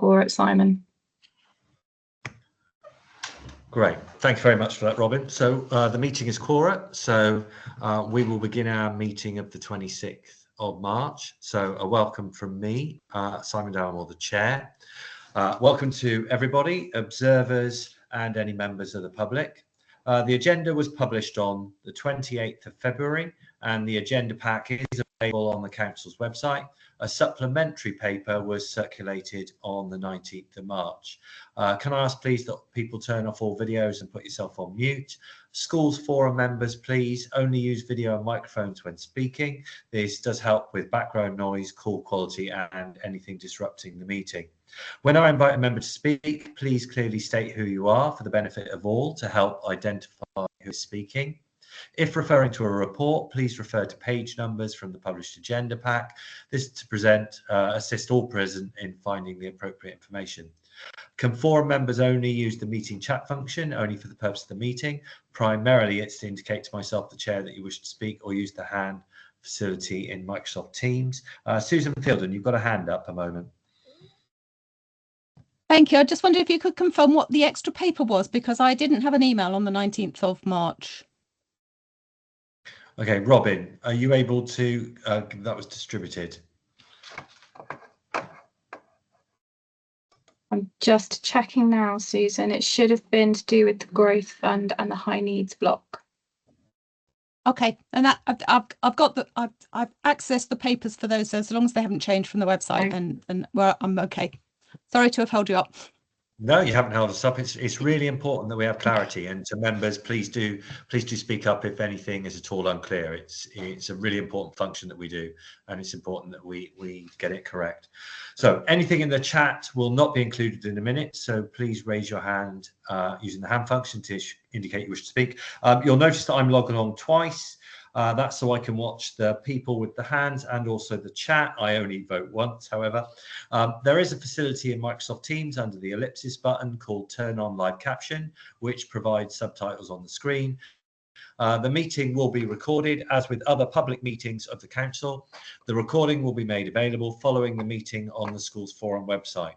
Cora, Simon. Great. Thank you very much for that, Robin. So the meeting is Cora. So we will begin our meeting of the 26th of March. So a welcome from me, Simon Darmore, the chair. Welcome to everybody, observers and any members of the public. The agenda was published on the 28th of February and the agenda pack is available on the council's website. A supplementary paper was circulated on the 19th of March. Can I ask please that people turn off all videos and put yourself on mute? Schools forum members, please only use video and microphones when speaking. This does help with background noise, call quality and anything disrupting the meeting. When I invite a member to speak, please clearly state who you are for the benefit of all to help identify who is speaking. If referring to a report, please refer to page numbers from the published agenda pack. This is to assist all present in finding the appropriate information. Can forum members only use the meeting chat function only for the purpose of the meeting? Primarily, it's to indicate to myself, the chair, that you wish to speak or use the hand facility in Microsoft Teams. Susan Fielden, you've got a hand up a moment. Thank you. I just wondered if you could confirm what the extra paper was, because I didn't have an email on the 19th of March. Okay, Robin, are you able to, that was distributed? I'm just checking now, Susan. It should have been to do with the growth fund and the high needs block. Okay, and that I've got the I've accessed the papers for those, so as long as they haven't changed from the website, then well, I'm okay. Sorry to have held you up. No, you haven't held us up. It's really important that we have clarity, and to members, please do speak up if anything is at all unclear. It's a really important function that we do, and it's important that we get it correct. So anything in the chat will not be included in the minutes, so please raise your hand using the hand function to indicate you wish to speak. You'll notice that I'm logging on twice. That's so I can watch the people with the hands and also the chat. I only vote once, however. There is a facility in Microsoft Teams under the ellipsis button called Turn on Live Caption, which provides subtitles on the screen. The meeting will be recorded, as with other public meetings of the council. The recording will be made available following the meeting on the Schools Forum website.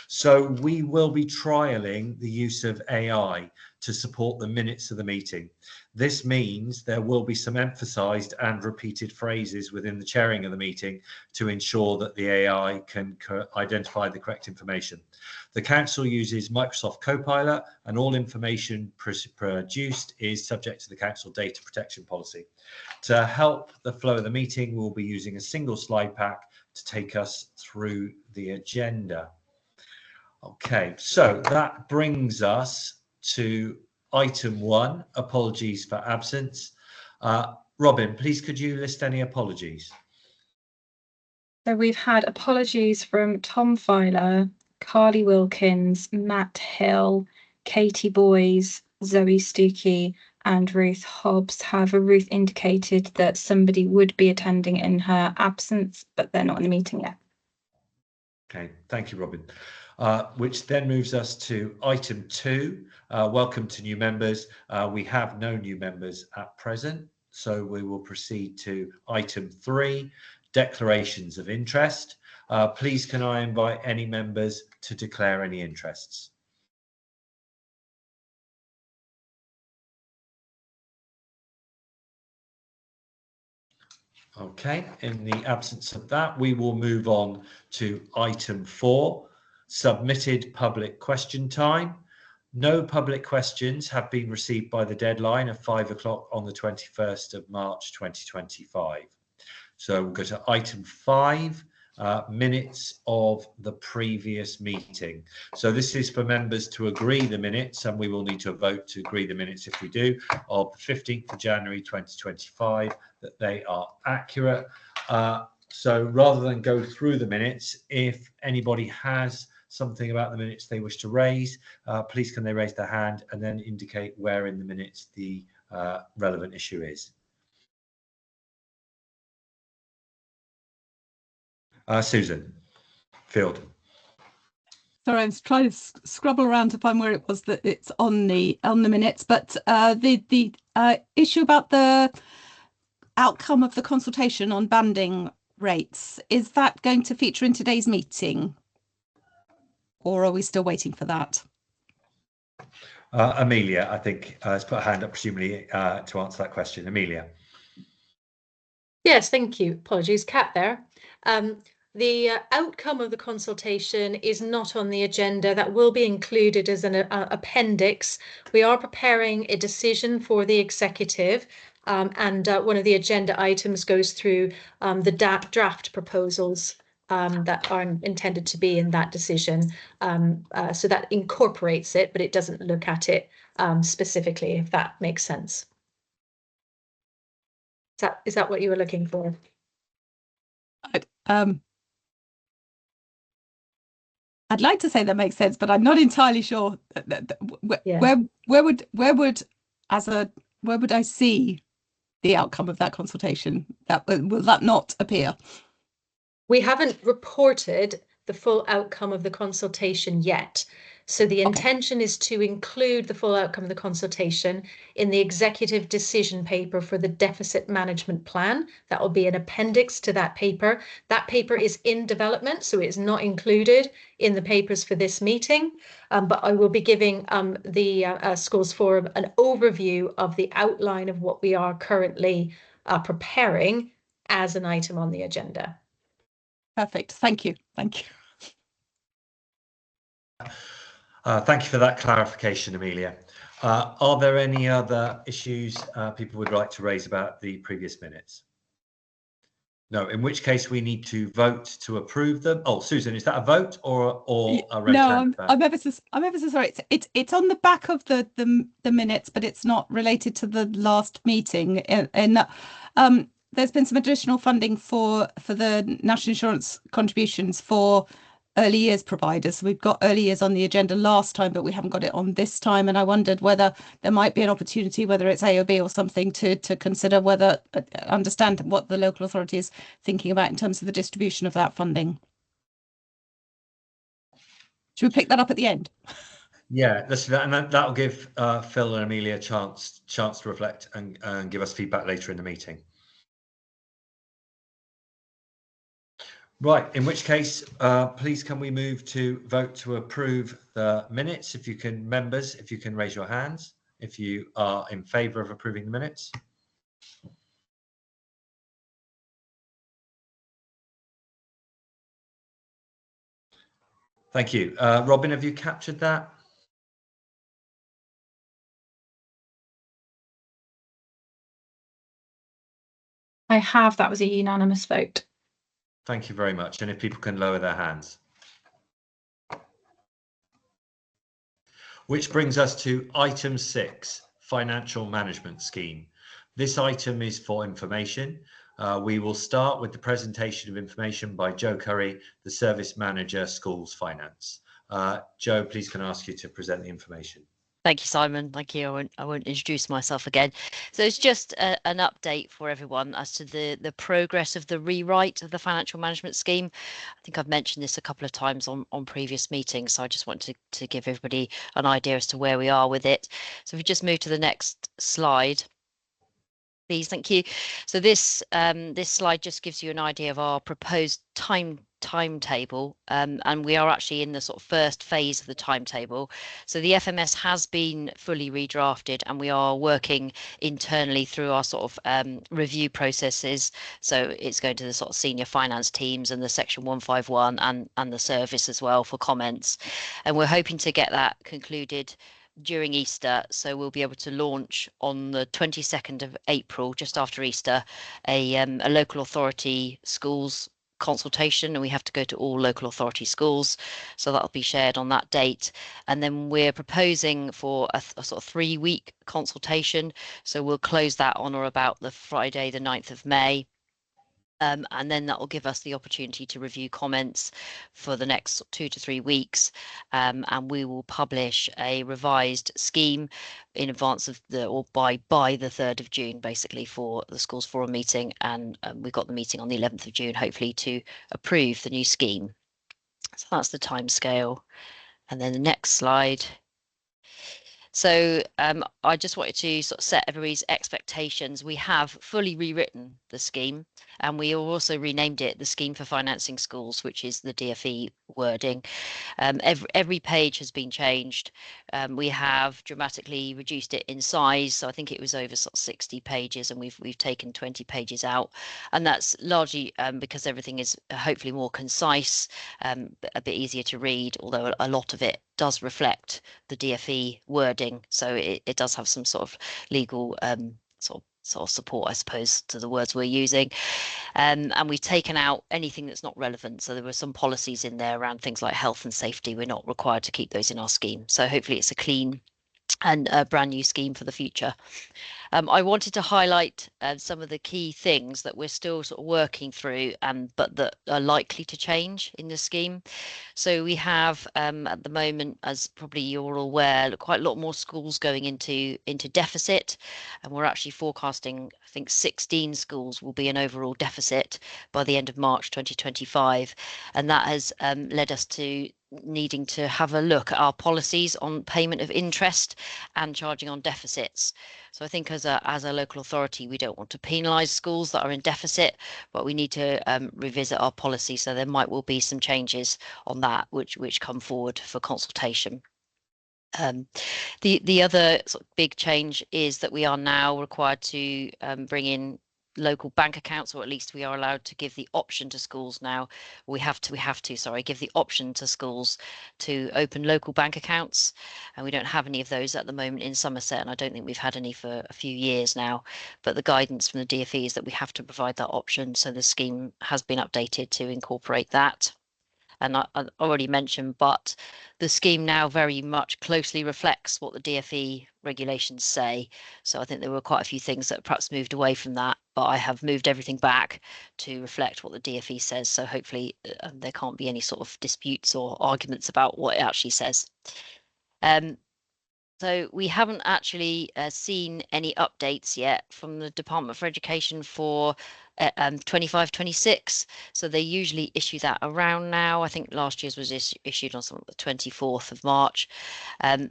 So we will be trialling the use of AI to support the minutes of the meeting. This means there will be some emphasized and repeated phrases within the chairing of the meeting to ensure that the AI can identify the correct information. The council uses Microsoft Copilot, and all information produced is subject to the council data protection policy. To help the flow of the meeting, we'll be using a single slide pack to take us through the agenda. Okay, so that brings us to item 1, apologies for absence. Robin, please could you list any apologies? So we've had apologies from Tom Filer, Carly Wilkins, Matt Hill, Katie Boys, Zoe Stuckey and Ruth Hobbs. However, Ruth indicated that somebody would be attending in her absence, but they're not in the meeting yet. Okay, thank you, Robin. Which then moves us to item 2, welcome to new members. We have no new members at present, so we will proceed to item 3, declarations of interest. Please can I invite any members to declare any interests? Okay, in the absence of that, we will move on to item 4, submitted public question time. No public questions have been received by the deadline of 5 o'clock on the 21st of March 2025. So we'll go to item 5, minutes of the previous meeting. So this is for members to agree the minutes, and we will need to vote to agree the minutes if we do, of the 15th of January 2025, that they are accurate. So rather than go through the minutes, if anybody has something about the minutes they wish to raise, please can they raise their hand and then indicate where in the minutes the relevant issue is. Susan Field. Sorry, I was trying to scrabble around to find where it was that it's on the minutes, but the issue about the outcome of the consultation on banding rates, is that going to feature in today's meeting? or are we still waiting for that? Amelia, I think, has put her hand up, presumably to answer that question. Amelia. Yes, thank you. Apologies, Kat there. The outcome of the consultation is not on the agenda. That will be included as an appendix. We are preparing a decision for the executive, and one of the agenda items goes through the draft proposals that are intended to be in that decision. So that incorporates it, but it doesn't look at it specifically, if that makes sense. Is that what you were looking for? I'd like to say that makes sense, but I'm not entirely sure. Where would I see the outcome of that consultation? Will that not appear? We haven't reported the full outcome of the consultation yet. So the intention is to include the full outcome of the consultation in the executive decision paper for the deficit management plan. That will be an appendix to that paper. That paper is in development, so it's not included in the papers for this meeting. But I will be giving the Schools Forum an overview of the outline of what we are currently preparing as an item on the agenda. Perfect. Thank you. Thank you. Thank you for that clarification, Amelia. Are there any other issues people would like to raise about the previous minutes? No, in which case we need to vote to approve them. Oh, Susan, is that a vote or a raise hand? No, I'm ever so sorry. It's on the back of the minutes, but it's not related to the last meeting. There's been some additional funding for the national insurance contributions for early years providers. We've got early years on the agenda last time, but we haven't got it on this time. And I wondered whether there might be an opportunity, whether it's AOB or something, to consider whether understand what the local authority is thinking about in terms of the distribution of that funding. Should we pick that up at the end? Yeah, let's do that, and that'll give Phil and Amelia a chance to reflect and give us feedback later in the meeting. Right, in which case, please can we move to vote to approve the minutes? If you can, members, if you can raise your hands, if you are in favour of approving the minutes. Thank you. Robin, have you captured that? I have. That was a unanimous vote. Thank you very much. And if people can lower their hands. Which brings us to item 6, financial management scheme. This item is for information. We will start with the presentation of information by Joe Curry, the Service Manager, Schools Finance. Joe, please can I ask you to present the information? Thank you, Simon. Thank you. I won't introduce myself again. So it's just an update for everyone as to the progress of the rewrite of the financial management scheme. I think I've mentioned this a couple of times on previous meetings, so I just want to give everybody an idea as to where we are with it. So if we just move to the next slide, please. Thank you. So this slide just gives you an idea of our proposed timetable, and we are actually in the sort of first phase of the timetable. So the FMS has been fully redrafted, and we are working internally through our sort of review processes. So it's going to the sort of senior finance teams and the section 151 and the service as well for comments, and we're hoping to get that concluded during Easter, so we'll be able to launch on the 22nd of April, just after Easter, a local authority schools consultation, and we have to go to all local authority schools, so that'll be shared on that date. And then we're proposing for a sort of 3-week consultation, so we'll close that on or about the Friday the 9th of May. And then that will give us the opportunity to review comments for the next 2 to 3 weeks, and we will publish a revised scheme in advance of by the 3rd of June, basically, for the Schools Forum meeting, and we've got the meeting on the 11th of June, hopefully, to approve the new scheme. So that's the timescale. And then the next slide. So I just wanted to sort of set everybody's expectations. We have fully rewritten the scheme, and we also renamed it the Scheme for Financing Schools, which is the DFE wording. Every page has been changed. We have dramatically reduced it in size, so I think it was over sort of 60 pages, and we've taken 20 pages out, and that's largely because everything is hopefully more concise, a bit easier to read, although a lot of it does reflect the DfE wording, so it does have some sort of legal sort of support, I suppose, to the words we're using. And we've taken out anything that's not relevant. So there were some policies in there around things like health and safety. We're not required to keep those in our scheme. So hopefully it's a clean and a brand new scheme for the future. I wanted to highlight some of the key things that we're still sort of working through, but that are likely to change in the scheme. So we have at the moment, as probably you're all aware, quite a lot more schools going into deficit, and we're actually forecasting, I think 16 schools will be an overall deficit by the end of March 2025, and that has led us to needing to have a look at our policies on payment of interest and charging on deficits. So I think as a local authority, we don't want to penalise schools that are in deficit, but we need to revisit our policy. So there might well be some changes on that which come forward for consultation. The other sort of big change is that we are now required to bring in local bank accounts, or at least we are allowed to give the option to schools now. We have to give the option to schools to open local bank accounts, and we don't have any of those at the moment in Somerset, and I don't think we've had any for a few years now, but the guidance from the DfE is that we have to provide that option, so the scheme has been updated to incorporate that. And I already mentioned, but the scheme now very much closely reflects what the DfE regulations say. So I think there were quite a few things that perhaps moved away from that, but I have moved everything back to reflect what the DfE says. So hopefully there can't be any sort of disputes or arguments about what it actually says. So we haven't actually seen any updates yet from the Department for Education for 25-26. So they usually issue that around now. I think last year's was issued on the 24th of March.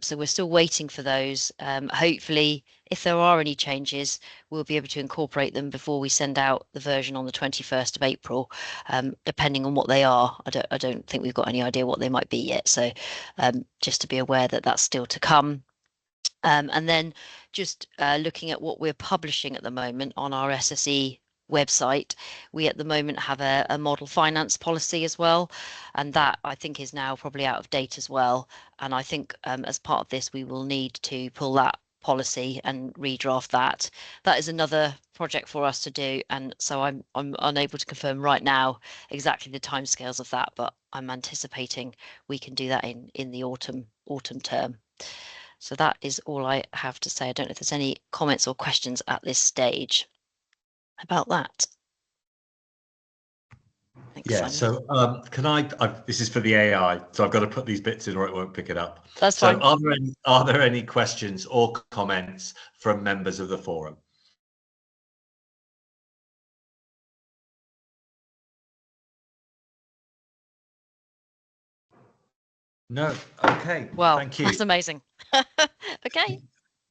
So we're still waiting for those. Hopefully, if there are any changes, we'll be able to incorporate them before we send out the version on the 21st of April, depending on what they are. I don't think we've got any idea what they might be yet. So just to be aware that that's still to come. And then just looking at what we're publishing at the moment on our SSE website, we at the moment have a model finance policy as well, and that I think is now probably out of date as well. And I think as part of this, we will need to pull that policy and redraft that. That is another project for us to do, and so I'm unable to confirm right now exactly the timescales of that, but I'm anticipating we can do that in the autumn term. So that is all I have to say. I don't know if there's any comments or questions at this stage about that. Thanks, Yeah, Simon. so can this is for the AI, so I've got to put these bits in or it won't pick it up. That's so fine. Are there any questions or comments from members of the forum? No. Okay. Well, thank you. That's amazing. Okay.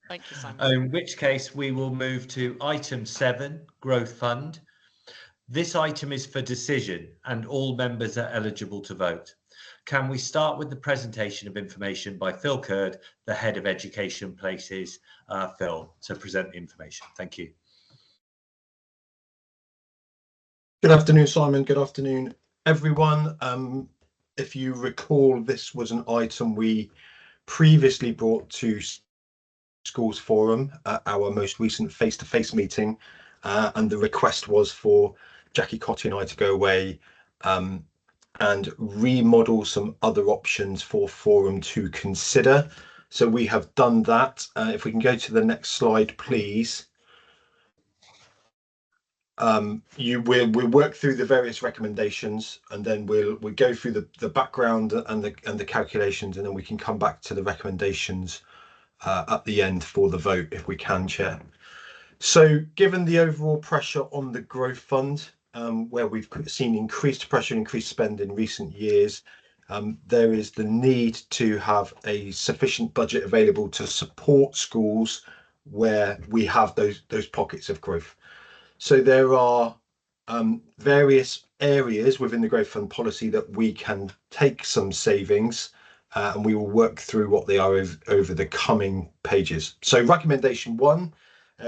Thank you, Simon. In which case we will move to item 7, Growth Fund. This item is for decision and all members are eligible to vote. Can we start with the presentation of information by Phil Curd, the Head of Education Places, Phil, to present the information. Thank you. Good afternoon, Simon. Good afternoon, everyone. If you recall, this was an item we previously brought to Schools Forum at our most recent face-to-face meeting, and the request was for Jackie Cotty and I to go away and remodel some other options for Forum to consider. So we have done that. If we can go to the next slide, please. We'll work through the various recommendations, and then we'll go through the background and the calculations, and then we can come back to the recommendations at the end for the vote if we can, Chair. So given the overall pressure on the growth fund, where we've seen increased pressure, increased spend in recent years, there is the need to have a sufficient budget available to support schools where we have those pockets of growth. So there are various areas within the growth fund policy that we can take some savings, and we will work through what they are over the coming pages. So recommendation 1,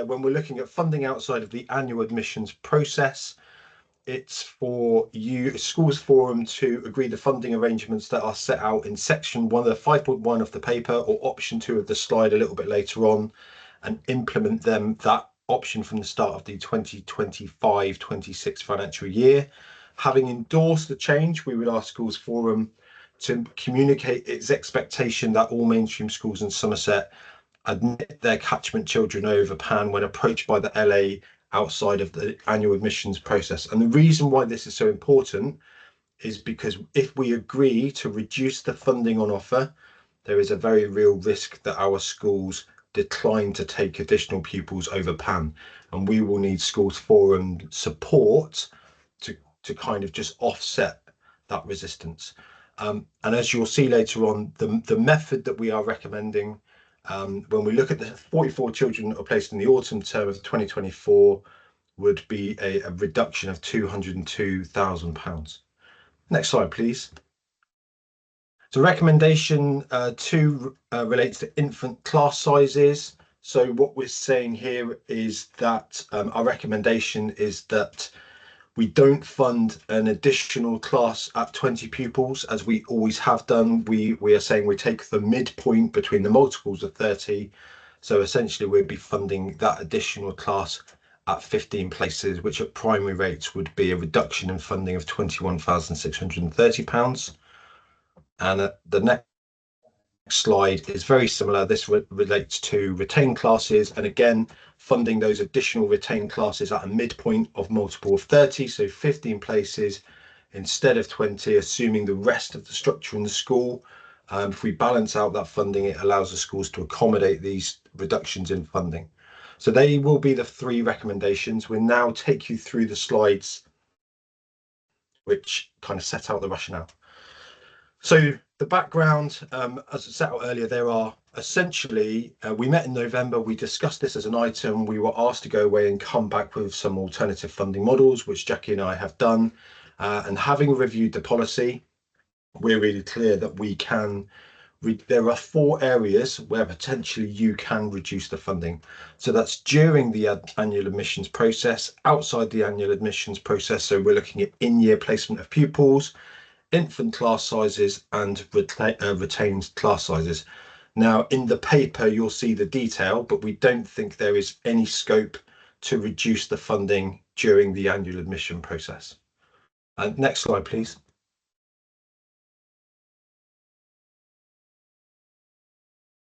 when we're looking at funding outside of the annual admissions process, it's for you, Schools Forum, to agree the funding arrangements that are set out in section 1 of 5.1 of the paper, or option 2 of the slide a little bit later on, and implement that option from the start of the 2025-26 financial year. Having endorsed the change, we would ask Schools Forum to communicate its expectation that all mainstream schools in Somerset admit their catchment children over PAN when approached by the LA outside of the annual admissions process. And the reason why this is so important is because if we agree to reduce the funding on offer, there is a very real risk that our schools decline to take additional pupils over PAN, and we will need Schools Forum support to kind of just offset that resistance. And as you'll see later on, the method that we are recommending, when we look at the 44 children that are placed in the autumn term of 2024, would be a reduction of £202,000. Next slide, please. So recommendation 2 relates to infant class sizes. So what we're saying here is that our recommendation is that we don't fund an additional class at 20 pupils, as we always have done. We are saying we take the midpoint between the multiples of 30. So essentially we'd be funding that additional class at 15 places, which at primary rates would be a reduction in funding of £21,630. And the next slide is very similar. This relates to retained classes, and again, funding those additional retained classes at a midpoint of multiple of 30, so 15 places instead of 20, assuming the rest of the structure in the school. If we balance out that funding, it allows the schools to accommodate these reductions in funding. So they will be the 3 recommendations. We'll now take you through the slides which kind of set out the rationale. So the background, as I set out earlier, there are essentially, we met in November, we discussed this as an item, we were asked to go away and come back with some alternative funding models, which Jackie and I have done. And having reviewed the policy, we're really clear that we can, there are 4 areas where potentially you can reduce the funding. So that's during the annual admissions process, outside the annual admissions process. So we're looking at in-year placement of pupils, infant class sizes, and retained class sizes. Now in the paper you'll see the detail, but we don't think there is any scope to reduce the funding during the annual admission process. Next slide, please.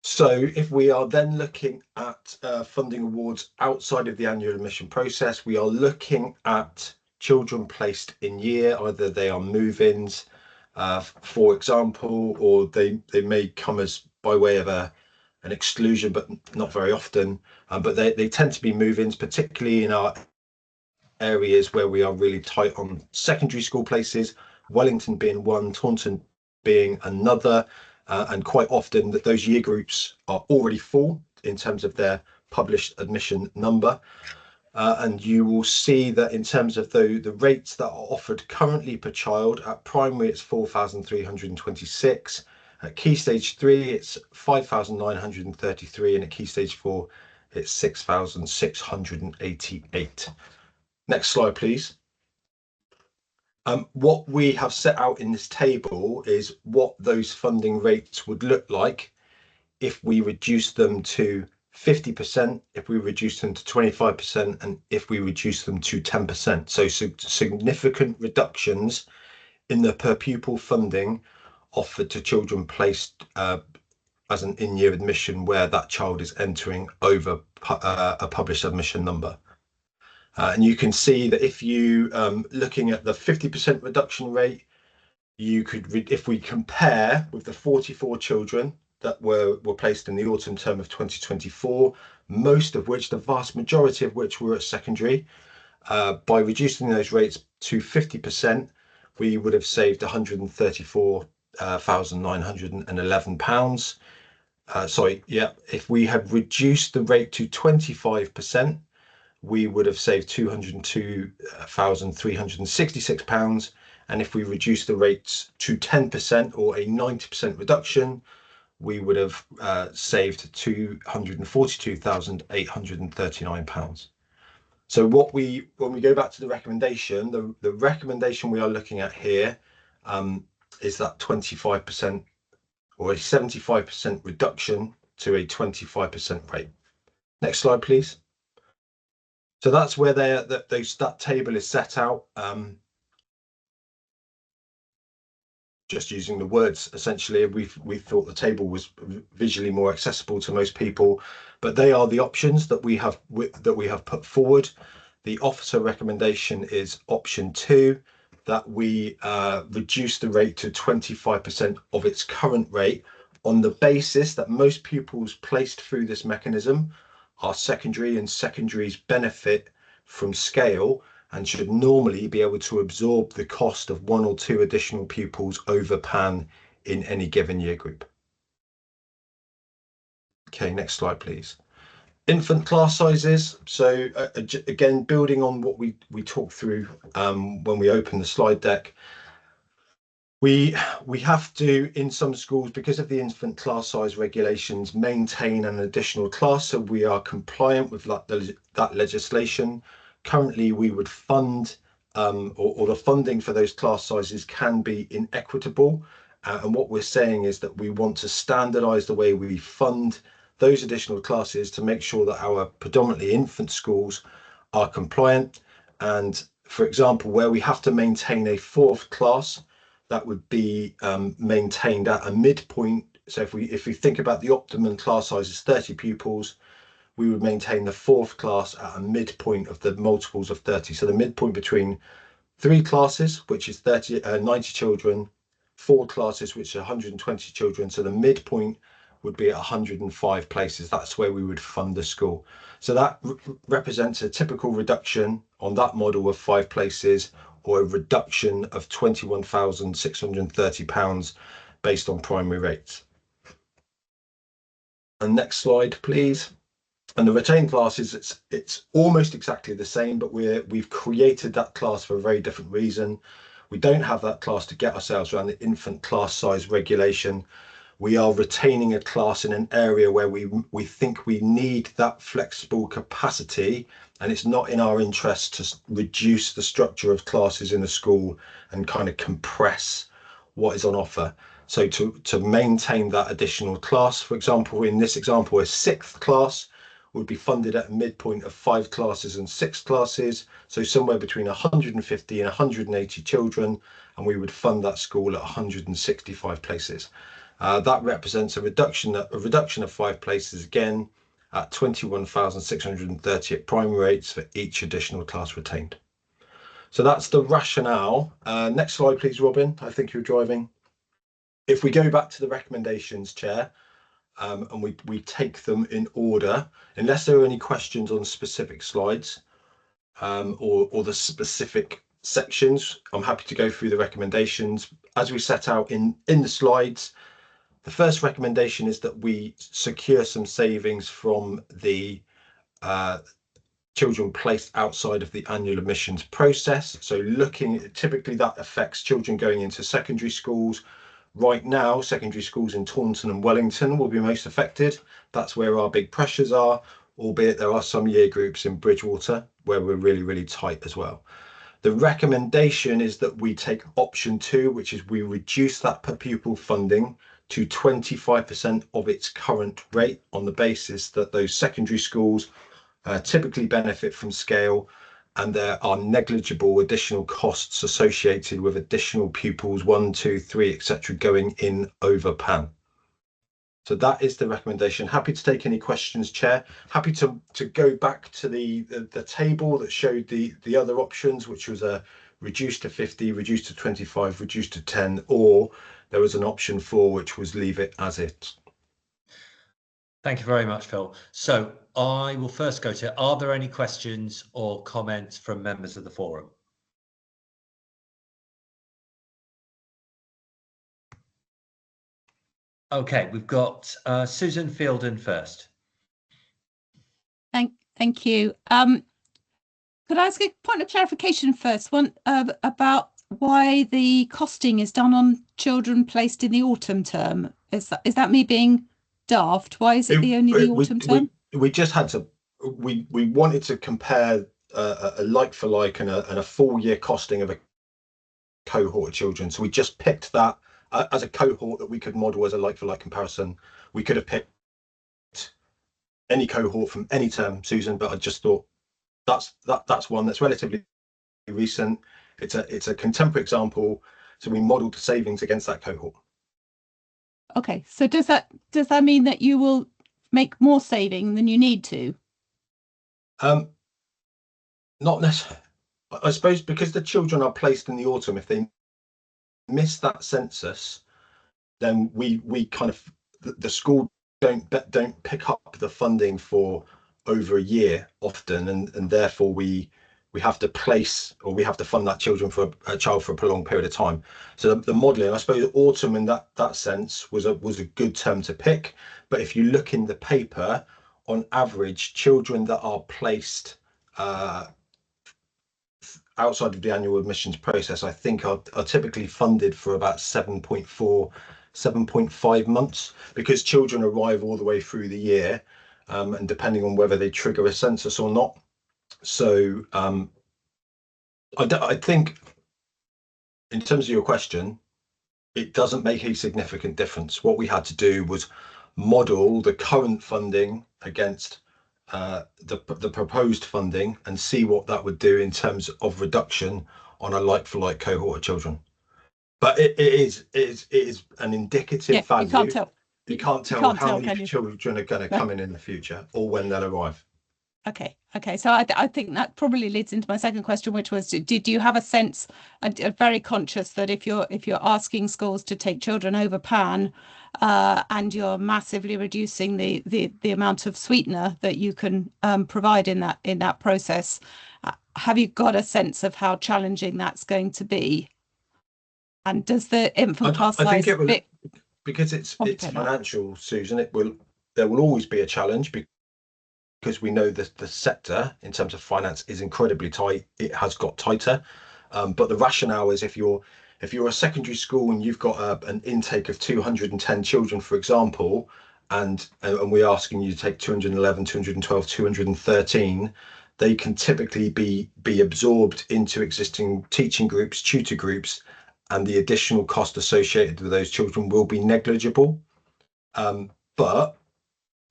So if we are then looking at funding awards outside of the annual admission process, we are looking at children placed in year, either they are move-ins, for example, or they may come as by way of an exclusion, but not very often. But they tend to be move-ins, particularly in our areas where we are really tight on secondary school places, Wellington being one, Taunton being another. And quite often that those year groups are already full in terms of their published admission number. And you will see that in terms of the rates that are offered currently per child, at primary it's 4,326, at Key Stage 3 it's 5,933, and at Key Stage 4 it's 6,688. Next slide, please. What we have set out in this table is what those funding rates would look like if we reduce them to 50%, if we reduce them to 25%, and if we reduce them to 10%. So significant reductions in the per pupil funding offered to children placed as an in-year admission where that child is entering over a published admission number. And you can see that if you looking at the 50% reduction rate, you could, if we compare with the 44 children that were placed in the autumn term of 2024, most of which, the vast majority of which were at secondary, by reducing those rates to 50%, we would have saved £134,911. If we had reduced the rate to 25%, we would have saved £202,366. And if we reduce the rates to 10% or a 90% reduction, we would have saved £242,839. So when we go back to the recommendation, the recommendation we are looking at here is that 25% or a 75% reduction to a 25% rate. Next slide, please. So that's where that table is set out. Just using the words, essentially, we thought the table was visually more accessible to most people, but they are the options that we have put forward. The officer recommendation is option 2, that we reduce the rate to 25% of its current rate on the basis that most pupils placed through this mechanism are secondary, and secondaries benefit from scale and should normally be able to absorb the cost of 1 or 2 additional pupils over PAN in any given year group. Okay, next slide, please. Infant class sizes. So again, building on what we talked through when we opened the slide deck, we have to, in some schools, because of the infant class size regulations, maintain an additional class, so we are compliant with that legislation. Currently, we would fund or the funding for those class sizes can be inequitable, and what we're saying is that we want to standardise the way we fund those additional classes to make sure that our predominantly infant schools are compliant. And for example, where we have to maintain a 4th class, that would be maintained at a midpoint. So if we think about the optimum class size is 30 pupils, we would maintain the 4th class at a midpoint of the multiples of 30. So the midpoint between 3 classes, which is 90 children, 4 classes, which are 120 children. So the midpoint would be at 105 places. That's where we would fund the school. So that represents a typical reduction on that model of 5 places, or a reduction of £21,630 based on primary rates. And next slide, please. And the retained classes, it's almost exactly the same, but we've created that class for a very different reason. We don't have that class to get ourselves around the infant class size regulation. We are retaining a class in an area where we think we need that flexible capacity, and it's not in our interest to reduce the structure of classes in the school and kind of compress what is on offer. So to maintain that additional class, for example, in this example, a 6th class would be funded at a midpoint of 5 classes and 6 classes, so somewhere between 150 and 180 children, and we would fund that school at 165 places. That represents a reduction of 5 places, again at 21,630 at primary rates for each additional class retained. So that's the rationale. Next slide, please, Robin. I think you're driving. If we go back to the recommendations, Chair, and we take them in order, unless there are any questions on specific slides or the specific sections, I'm happy to go through the recommendations. As we set out in the slides, the first recommendation is that we secure some savings from the children placed outside of the annual admissions process. So typically that affects children going into secondary schools. Right now, secondary schools in Taunton and Wellington will be most affected. That's where our big pressures are, albeit there are some year groups in Bridgewater where we're really, really tight as well. The recommendation is that we take option 2, which is we reduce that per pupil funding to 25% of its current rate on the basis that those secondary schools typically benefit from scale, and there are negligible additional costs associated with additional pupils 1, 2, 3, etc. going in over PAN. So that is the recommendation. Happy to take any questions, Chair. Happy to go back to the table that showed the other options, which was a reduced to 50, reduced to 25, reduced to 10, or there was an option 4, which was leave it as it. Thank you very much, Phil. So I will first go to, are there any questions or comments from members of the forum? Okay, we've got Susan Fielden first. Thank you. Could I ask a point of clarification first? One about why the costing is done on children placed in the autumn term. Is that me being daft? Why is it only the autumn term? We just had to. We wanted to compare a like for like and a full year costing of a cohort of children. So we just picked that as a cohort that we could model as a like for like comparison. We could have picked any cohort from any term, Susan, but I just thought that's one that's relatively recent. It's a contemporary example, so we modelled the savings against that cohort. Okay, so does that mean that you will make more saving than you need to? Not necessarily. I suppose because the children are placed in the autumn, if they miss that census, then we kind of the school don't pick up the funding for over a year often, and therefore we have to place, or we have to fund that child for a prolonged period of time. So the modelling, I suppose, autumn in that sense was a good term to pick. But if you look in the paper, on average, children that are placed outside of the annual admissions process, I think are typically funded for about 7.5 months, because children arrive all the way through the year, and depending on whether they trigger a census or not. So I think, in terms of your question, it doesn't make a significant difference. What we had to do was model the current funding against the proposed funding and see what that would do in terms of reduction on a like for like cohort of children. But it is an indicative value. You can't tell how many children are going to come in the future or when they'll arrive. Okay. So I think that probably leads into my second question, which was, did you have a sense? I'm very conscious that if you're asking schools to take children over PAN, and you're massively reducing the amount of sweetener that you can provide in that process, have you got a sense of how challenging that's going to be? And does the infant class size? I think it will, because it's financial, Susan. There will always be a challenge, because we know that the sector in terms of finance is incredibly tight. It has got tighter, but the rationale is if you're a secondary school and you've got an intake of 210 children, for example, and we're asking you to take 211, 212, 213, they can typically be absorbed into existing teaching groups, tutor groups, and the additional cost associated with those children will be negligible. But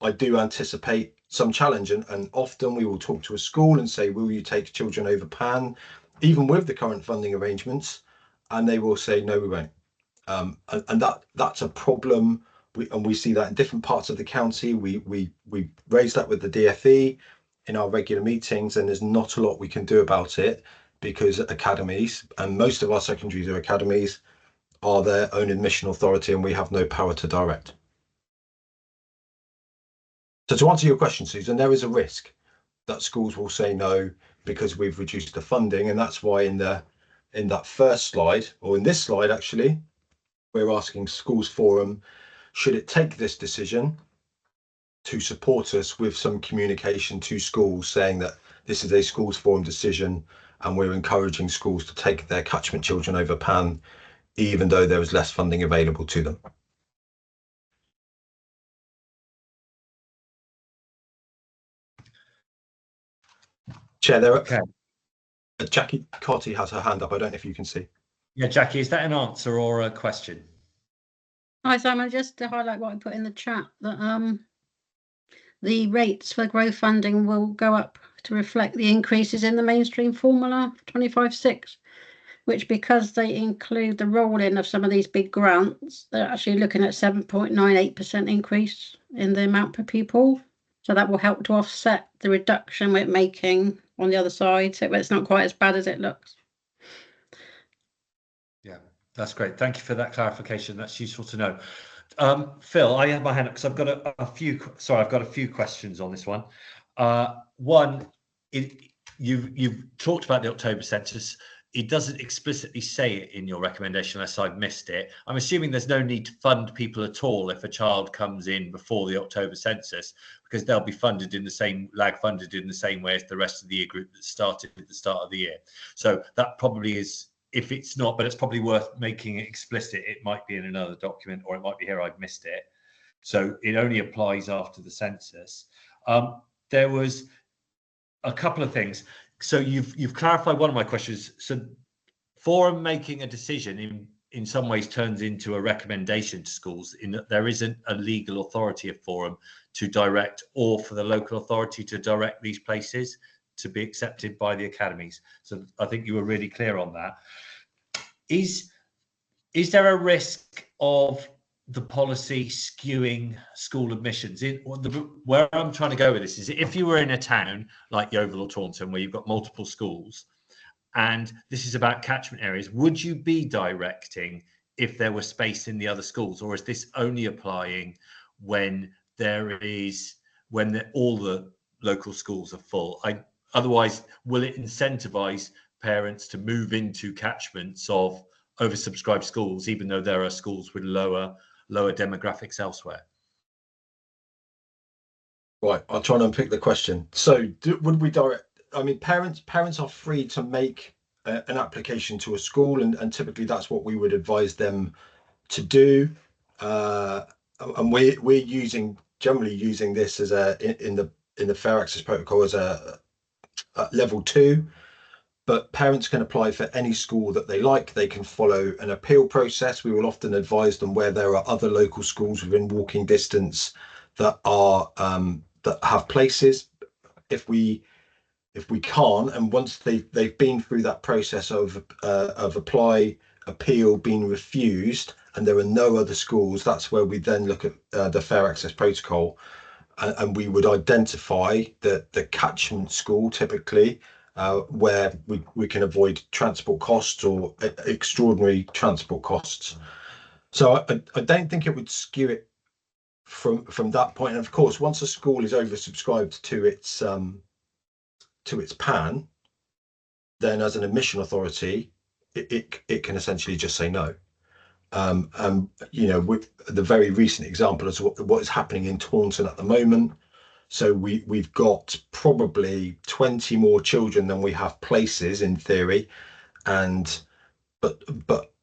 I do anticipate some challenge, and often we will talk to a school and say, will you take children over PAN, even with the current funding arrangements? And they will say, no, we won't. And that's a problem. We see that in different parts of the county. We raise that with the DFE in our regular meetings, and there's not a lot we can do about it, because academies, and most of our secondaries are academies, are their own admission authority, and we have no power to direct. So to answer your question, Susan, there is a risk that schools will say no because we've reduced the funding, and that's why in that first slide, or in this slide actually, we're asking Schools Forum, should it take this decision, to support us with some communication to schools saying that this is a Schools Forum decision, and we're encouraging schools to take their catchment children over PAN, even though there is less funding available to them. Chair, Okay. Jackie Cotty has her hand up. I don't know if you can see. Yeah, Jackie, is that an answer or a question? Hi, Simon. Just to highlight what I put in the chat, that the rates for growth funding will go up to reflect the increases in the mainstream formula 25/6, which, because they include the roll-in of some of these big grants, they're actually looking at 7.98% increase in the amount per pupil. So that will help to offset the reduction we're making on the other side, so it's not quite as bad as it looks. Yeah, that's great. Thank you for that clarification. That's useful to know. Phil, I have my hand up because I've got a few questions on this one. One, you've talked about the October census. it doesn't explicitly say it in your recommendation unless I've missed it. I'm assuming there's no need to fund people at all if a child comes in before the October census, because they'll be funded in the same, lag funded in the same way as the rest of the year group that started at the start of the year. So that probably is, if it's not, but it's probably worth making it explicit. It might be in another document, or it might be here, I've missed it. So it only applies after the census. There was a couple of things. So you've clarified one of my questions. So forum making a decision in some ways turns into a recommendation to schools, in that there isn't a legal authority of forum to direct, or for the local authority to direct these places to be accepted by the academies. So I think you were really clear on that. Is there a risk of the policy skewing school admissions? Where I'm trying to go with this is, if you were in a town like Yeovil or Taunton where you've got multiple schools, and this is about catchment areas, would you be directing if there was space in the other schools, or is this only applying when all the local schools are full? Otherwise, will it incentivize parents to move into catchments of oversubscribed schools, even though there are schools with lower demographics elsewhere? Right, I'll try and unpick the question. So would we direct, I mean, parents are free to make an application to a school, and typically that's what we would advise them to do. And we're generally using this as in the Fair Access Protocol as a level 2. But parents can apply for any school that they like. They can follow an appeal process. We will often advise them where there are other local schools within walking distance that are that have places. If we can't, and once they've been through that process of apply, appeal, being refused, and there are no other schools, that's where we then look at the Fair Access Protocol, and we would identify the catchment school typically, where we can avoid transport costs or extraordinary transport costs. So I don't think it would skew it from that point. And of course, once a school is oversubscribed to its PAN, then as an admission authority, it can essentially just say no. You know, with the very recent example is what is happening in Taunton at the moment. So we've got probably 20 more children than we have places in theory, but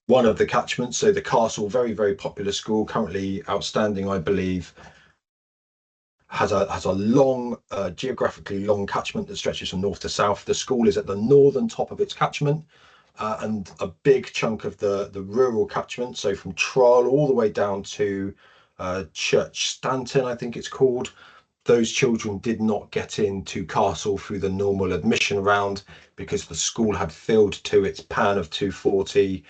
one of the catchments, so the Castle, very, very popular school, currently outstanding, I believe, has a long, geographically long catchment that stretches from north to south. The school is at the northern top of its catchment, and a big chunk of the rural catchment, so from Trull all the way down to Church Stanton, I think it's called. Those children did not get into Castle through the normal admission round because the school had filled to its PAN of 240,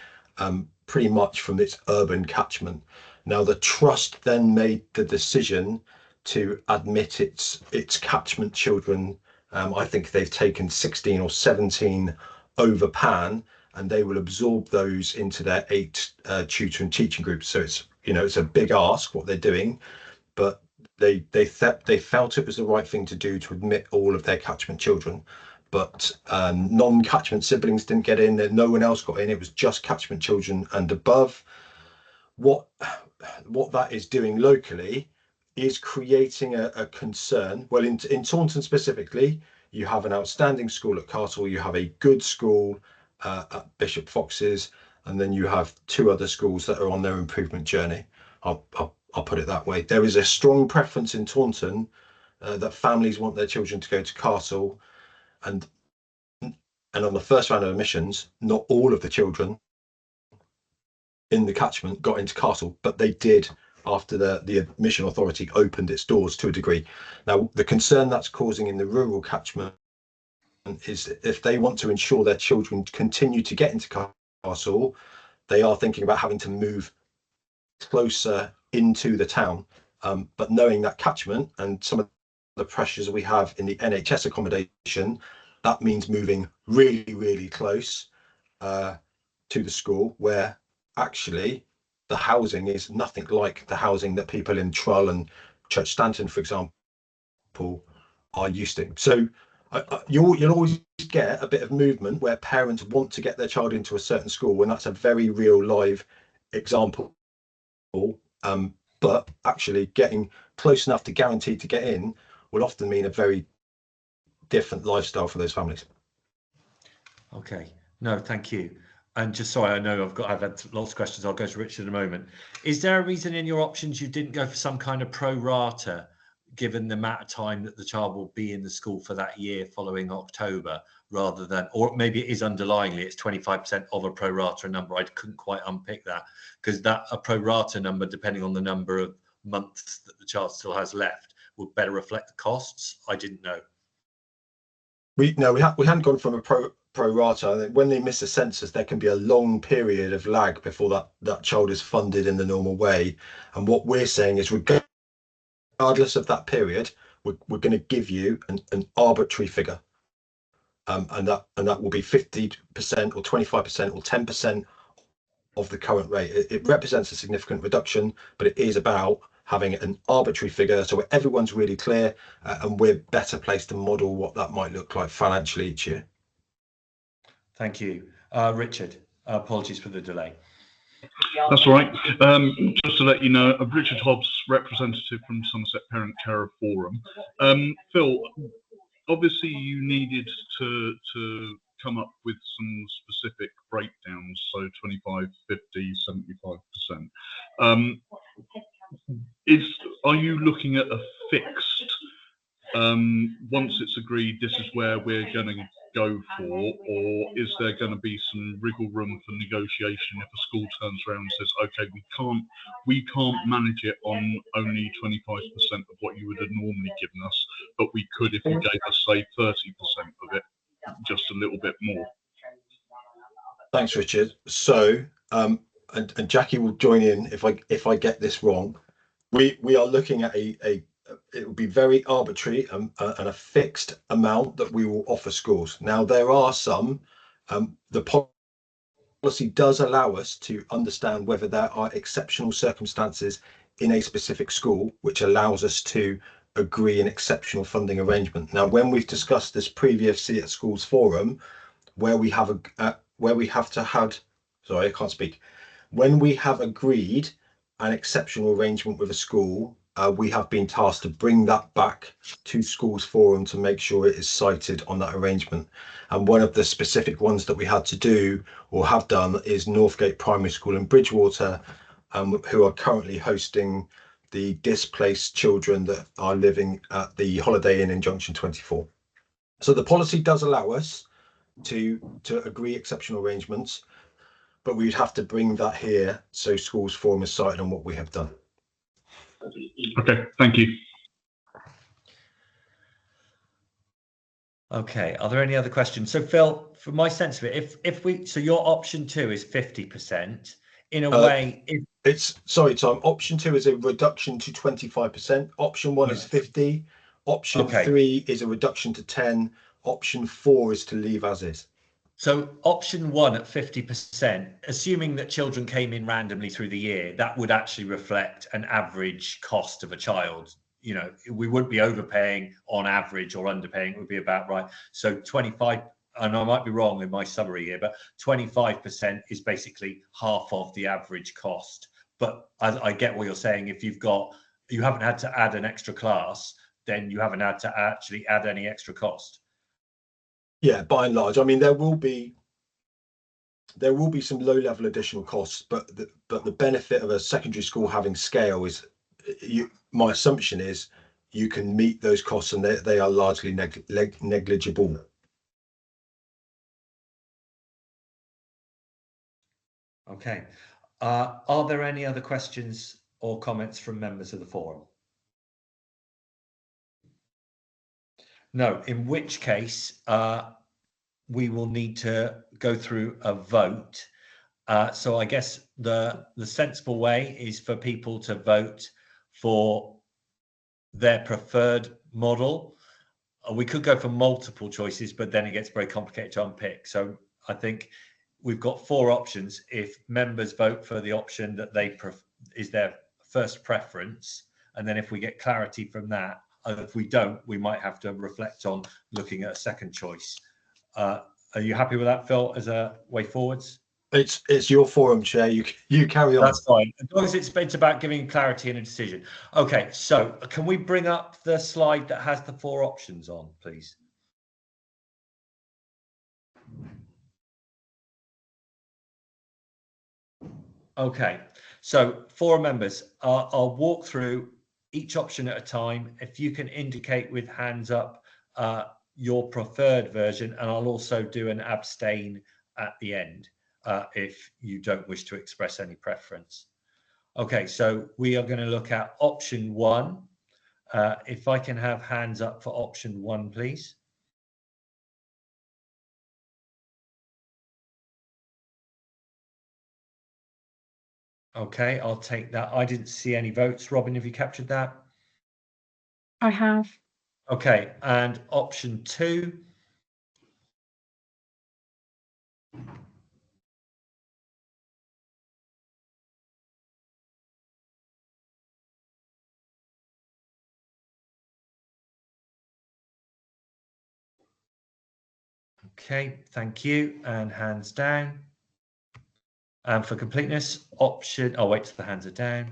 pretty much from its urban catchment. Now the trust then made the decision to admit its catchment children. I think they've taken 16 or 17 over PAN, and they will absorb those into their 8 tutor and teaching groups. So it's, you know, it's a big ask what they're doing, but they felt it was the right thing to do to admit all of their catchment children. But non-catchment siblings didn't get in, no one else got in, it was just catchment children and above. What that is doing locally is creating a concern. Well, in Taunton specifically, you have an outstanding school at Castle, you have a good school at Bishop Fox's, and then you have 2 other schools that are on their improvement journey. I'll put it that way. There is a strong preference in Taunton that families want their children to go to Castle, and on the first round of admissions, not all of the children in the catchment got into Castle, but they did after the admission authority opened its doors to a degree. Now, the concern that's causing in the rural catchment is if they want to ensure their children continue to get into Castle, they are thinking about having to move closer into the town, but knowing that catchment and some of the pressures we have in the NHS accommodation, that means moving really, really close to the school, where actually the housing is nothing like the housing that people in Trull and Church Stanton, for example, are used to. So You'll always get a bit of movement where parents want to get their child into a certain school, and that's a very real live example. But actually getting close enough to guaranteed to get in will often mean a very different lifestyle for those families. Okay, no, thank you. And just sorry, I know I've had lots of questions. I'll go to Richard in a moment. Is there a reason in your options you didn't go for some kind of pro rata, given the amount of time that the child will be in the school for that year following October, rather than, or maybe it is underlyingly, it's 25% of a pro rata number. I couldn't quite unpick that, because that a pro rata number, depending on the number of months that the child still has left, would better reflect the costs. I didn't know. We hadn't gone from a pro rata. When they miss a census, there can be a long period of lag before that child is funded in the normal way. And what we're saying is, regardless of that period, we're going to give you an arbitrary figure, and that will be 50% or 25% or 10% of the current rate. It represents a significant reduction, but it is about having an arbitrary figure so everyone's really clear, and we're better placed to model what that might look like financially each year. Thank you. Richard, apologies for the delay. That's all right. Just to let you know, Richard Hobbs, representative from Somerset Parent Carer Forum. Phil, obviously you needed to come up with some specific breakdowns, so 25, 50, 75%. Are you looking at a fixed, once it's agreed, this is where we're going to go for, or is there going to be some wriggle room for negotiation if a school turns around and says, okay, we can't manage it on only 25% of what you would have normally given us, but we could if you gave us, say, 30% of it, just a little bit more? Thanks, Richard. So, and Jackie will join in if I get this wrong. We are looking at it will be very arbitrary and a fixed amount that we will offer schools. Now, there are some, the policy does allow us to understand whether there are exceptional circumstances in a specific school, which allows us to agree an exceptional funding arrangement. Now, when we've discussed this previously at Schools Forum, when we have agreed an exceptional arrangement with a school, we have been tasked to bring that back to Schools Forum to make sure it is cited on that arrangement. And one of the specific ones that we had to do or have done is Northgate Primary School in Bridgewater, who are currently hosting the displaced children that are living at the Holiday Inn in Junction 24. So the policy does allow us to agree exceptional arrangements, but we'd have to bring that here so Schools Forum is cited on what we have done. Okay, thank you. Okay, are there any other questions? So Phil, from my sense of it, so your option 2 is 50%. In a way, sorry, Tom. Option 2 is a reduction to 25%. Option 1 is 50. Option 3 is a reduction to 10. Option 4 is to leave as is. So option 1 at 50%, assuming that children came in randomly through the year, that would actually reflect an average cost of a child. You know, we wouldn't be overpaying on average or underpaying. It would be about right. So 25, and I might be wrong in my summary here, but 25% is basically half of the average cost. But I get what you're saying. If you haven't had to add an extra class, then you haven't had to actually add any extra cost. Yeah, by and large. I mean, there will be some low-level additional costs, but the benefit of a secondary school having scale is, my assumption is, you can meet those costs and they are largely negligible. Okay. Are there any other questions or comments from members of the forum? No, in which case we will need to go through a vote. So I guess the sensible way is for people to vote for their preferred model. We could go for multiple choices, but then it gets very complicated to unpick. So I think we've got 4 options. If members vote for the option that is their first preference, and then if we get clarity from that, If we don't, we might have to reflect on looking at a second choice. Are you happy with that, Phil, as a way forwards? It's your forum, Chair. You carry on. That's fine, as long as it's about giving clarity in a decision. Okay, so can we bring up the slide that has the 4 options on, please? Okay, so forum members, I'll walk through each option at a time. If you can indicate with hands up your preferred version, and I'll also do an abstain at the end if you don't wish to express any preference. Okay, so we are going to look at option 1. If I can have hands up for option 1, please. Okay, I'll take that. I didn't see any votes. Robin, have you captured that? I have. Okay, and option 2. Okay, thank you. And hands down. And for completeness, option, I'll wait till the hands are down,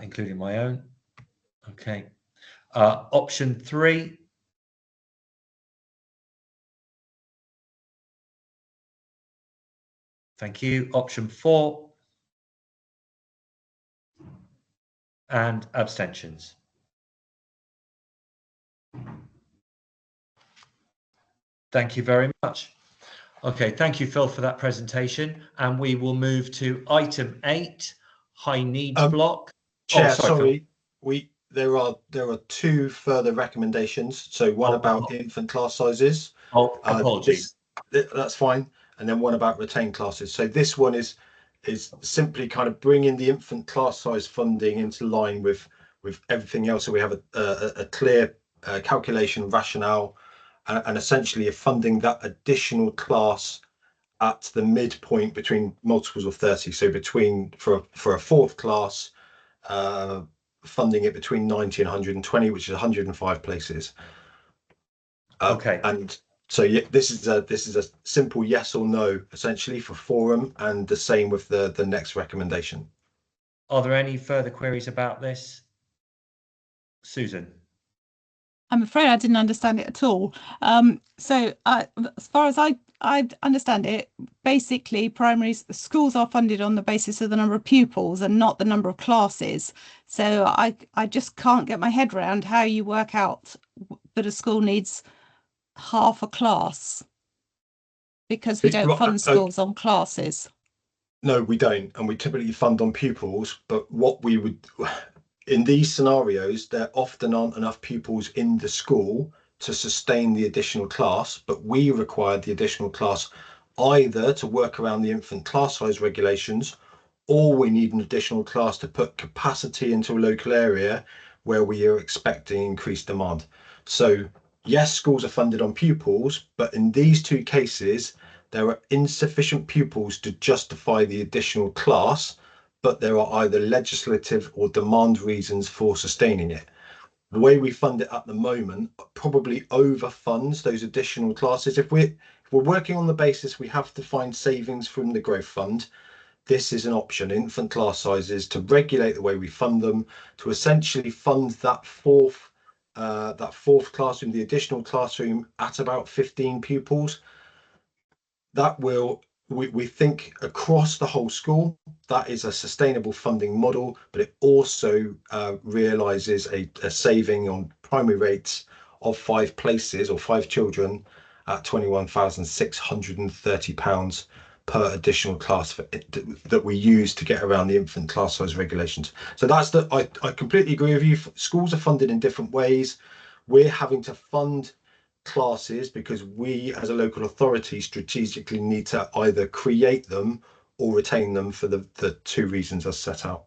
including my own. Okay. Option 3. Thank you. Option 4. And abstentions. Thank you very much. Okay, thank you, Phil, for that presentation. And we will move to item 8, high needs block. Chair, sorry, there are 2 further recommendations. So one about infant class sizes. Oh, apologies. That's fine. And then one about retained classes. So this one is simply kind of bringing the infant class size funding into line with everything else. So we have a clear calculation rationale and essentially funding that additional class at the midpoint between multiples of 30. So for a 4th class, funding it between 90 and 120, which is 105 places. Okay. And so yeah, this is a simple yes or no essentially for forum, and the same with the next recommendation. Are there any further queries about this? Susan? I'm afraid I didn't understand it at all. So as far as I understand it, basically primary schools are funded on the basis of the number of pupils and not the number of classes. So I just can't get my head around how you work out that a school needs half a class, because we don't fund schools on classes. No, we don't, and we typically fund on pupils. But what we would, in these scenarios, there often aren't enough pupils in the school to sustain the additional class, but we require the additional class either to work around the infant class size regulations, or we need an additional class to put capacity into a local area where we are expecting increased demand. So yes, schools are funded on pupils, but in these 2 cases, there are insufficient pupils to justify the additional class, but there are either legislative or demand reasons for sustaining it. The way we fund it at the moment probably overfunds those additional classes. If we're working on the basis we have to find savings from the growth fund, this is an option, infant class sizes, to regulate the way we fund them, to essentially fund that fourth classroom, the additional classroom, at about 15 pupils. That will, we think, across the whole school, that is a sustainable funding model, but it also realises a saving on primary rates of 5 places or 5 children at £21,630 per additional class that we use to get around the infant class size regulations. So that's I completely agree with you. Schools are funded in different ways. We're having to fund classes because we as a local authority strategically need to either create them or retain them for the 2 reasons as set out.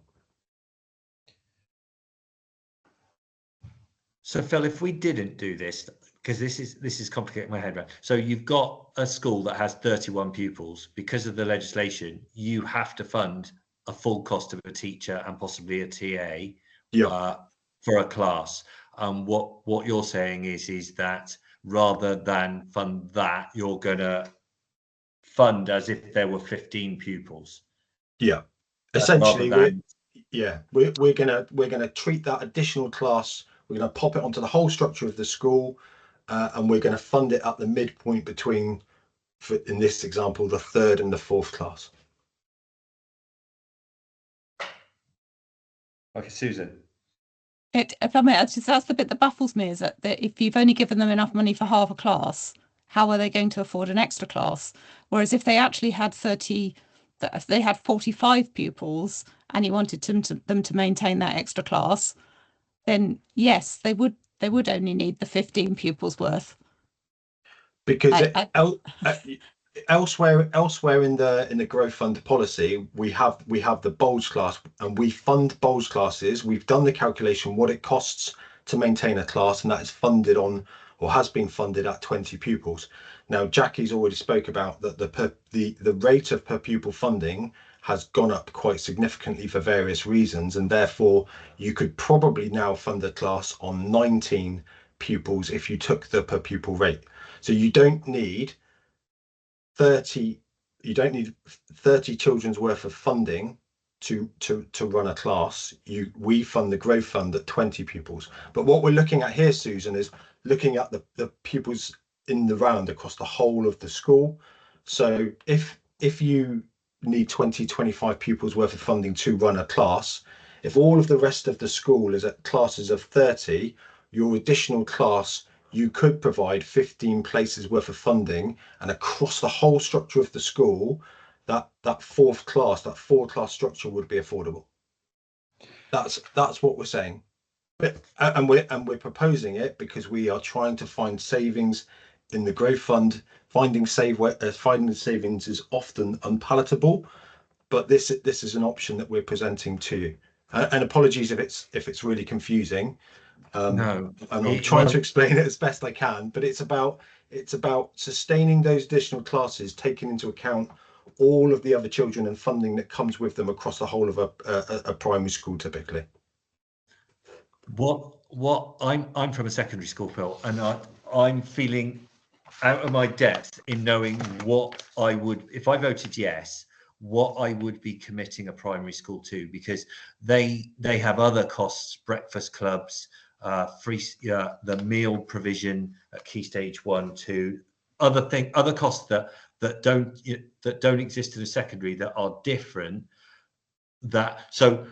So Phil, if we didn't do this, because this is complicating my head around. So you've got a school that has 31 pupils. Because of the legislation, you have to fund a full cost of a teacher and possibly a TA for a class. what you're saying is that rather than fund that, you're going to fund as if there were 15 pupils. Yeah, essentially, we're gonna treat that additional class. We're gonna pop it onto the whole structure of the school, and we're gonna fund it at the midpoint between, in this example, the 3rd and the 4th class. Okay, Susan. If I may, that's the bit that baffles me, is that if you've only given them enough money for half a class, how are they going to afford an extra class? Whereas if they actually had 45 pupils and you wanted them to maintain that extra class, then yes, they would only need the 15 pupils worth. Because elsewhere in the growth fund policy, we have the bulge class, and we fund bulge classes. We've done the calculation what it costs to maintain a class, and that is funded on, or has been funded at, 20 pupils. Now, Jackie's already spoke about that the rate of per pupil funding has gone up quite significantly for various reasons, and therefore you could probably now fund a class on 19 pupils if you took the per pupil rate. So you don't need 30 children's worth of funding to run a class. We fund the growth fund at 20 pupils. But what we're looking at here, Susan, is looking at the pupils in the round across the whole of the school. So if you need 25 pupils worth of funding to run a class, if all of the rest of the school is at classes of 30, your additional class, you could provide 15 places worth of funding, and across the whole structure of the school, that 4th class, that 4-class structure would be affordable. That's what we're saying. And we're proposing it because we are trying to find savings in the growth fund. Finding savings is often unpalatable, but this is an option that we're presenting to you. And apologies if it's really confusing. No, and I'm trying to explain it as best I can, but it's about sustaining those additional classes, taking into account all of the other children and funding that comes with them across the whole of a primary school typically. What I'm from a secondary school, Phil, and I'm feeling out of my depth in knowing what I would, if I voted yes, what I would be committing a primary school to, because they have other costs, breakfast clubs, free the meal provision at Key Stage 1, 2, other costs that don't exist in the secondary, that are different. So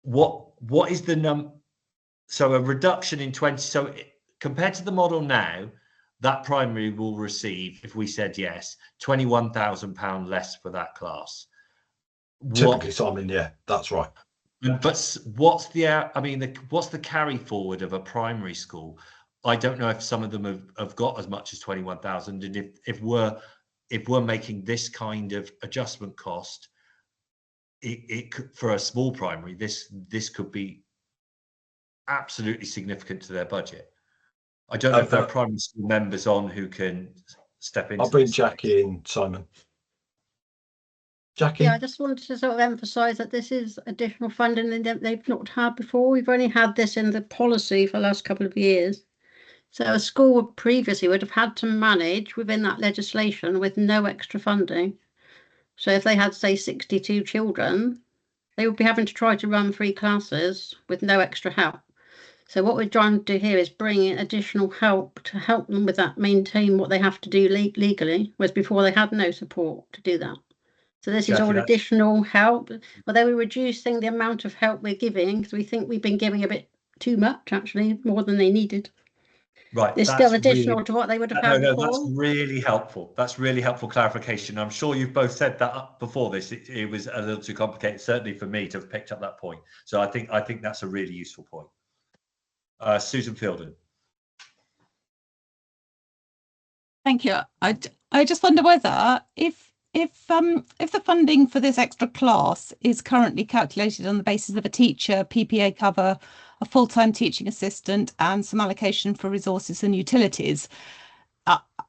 what is the so a reduction in 20, so compared to the model now, that primary will receive, if we said yes, £21,000 less for that class. Typically, Simon, yeah, that's right. But what's the carry forward of a primary school? I don't know if some of them have got as much as 21,000, and if we're making this kind of adjustment cost, it could, for a small primary, this could be absolutely significant to their budget. I don't know if there are primary school members on who can step in. I'll bring Jackie in, Simon. Jackie? Yeah, I just wanted to sort of emphasise that this is additional funding that they've not had before. We've only had this in the policy for the last couple of years. So a school previously would have had to manage within that legislation with no extra funding. So if they had, say, 62 children, they would be having to try to run 3 classes with no extra help. So what we're trying to do here is bring in additional help to help them with that, maintain what they have to do legally, whereas before they had no support to do that. So this is all additional help, although we're reducing the amount of help we're giving, because we think we've been giving a bit too much, actually, more than they needed. Right. There's still additional to what they would have had before. That's really helpful. That's really helpful clarification. I'm sure you've both said that before this. It was a little too complicated, certainly for me, to have picked up that point. So I think that's a really useful point. Susan Fielden. Thank you. I just wonder whether if the funding for this extra class is currently calculated on the basis of a teacher, PPA cover, a full-time teaching assistant, and some allocation for resources and utilities,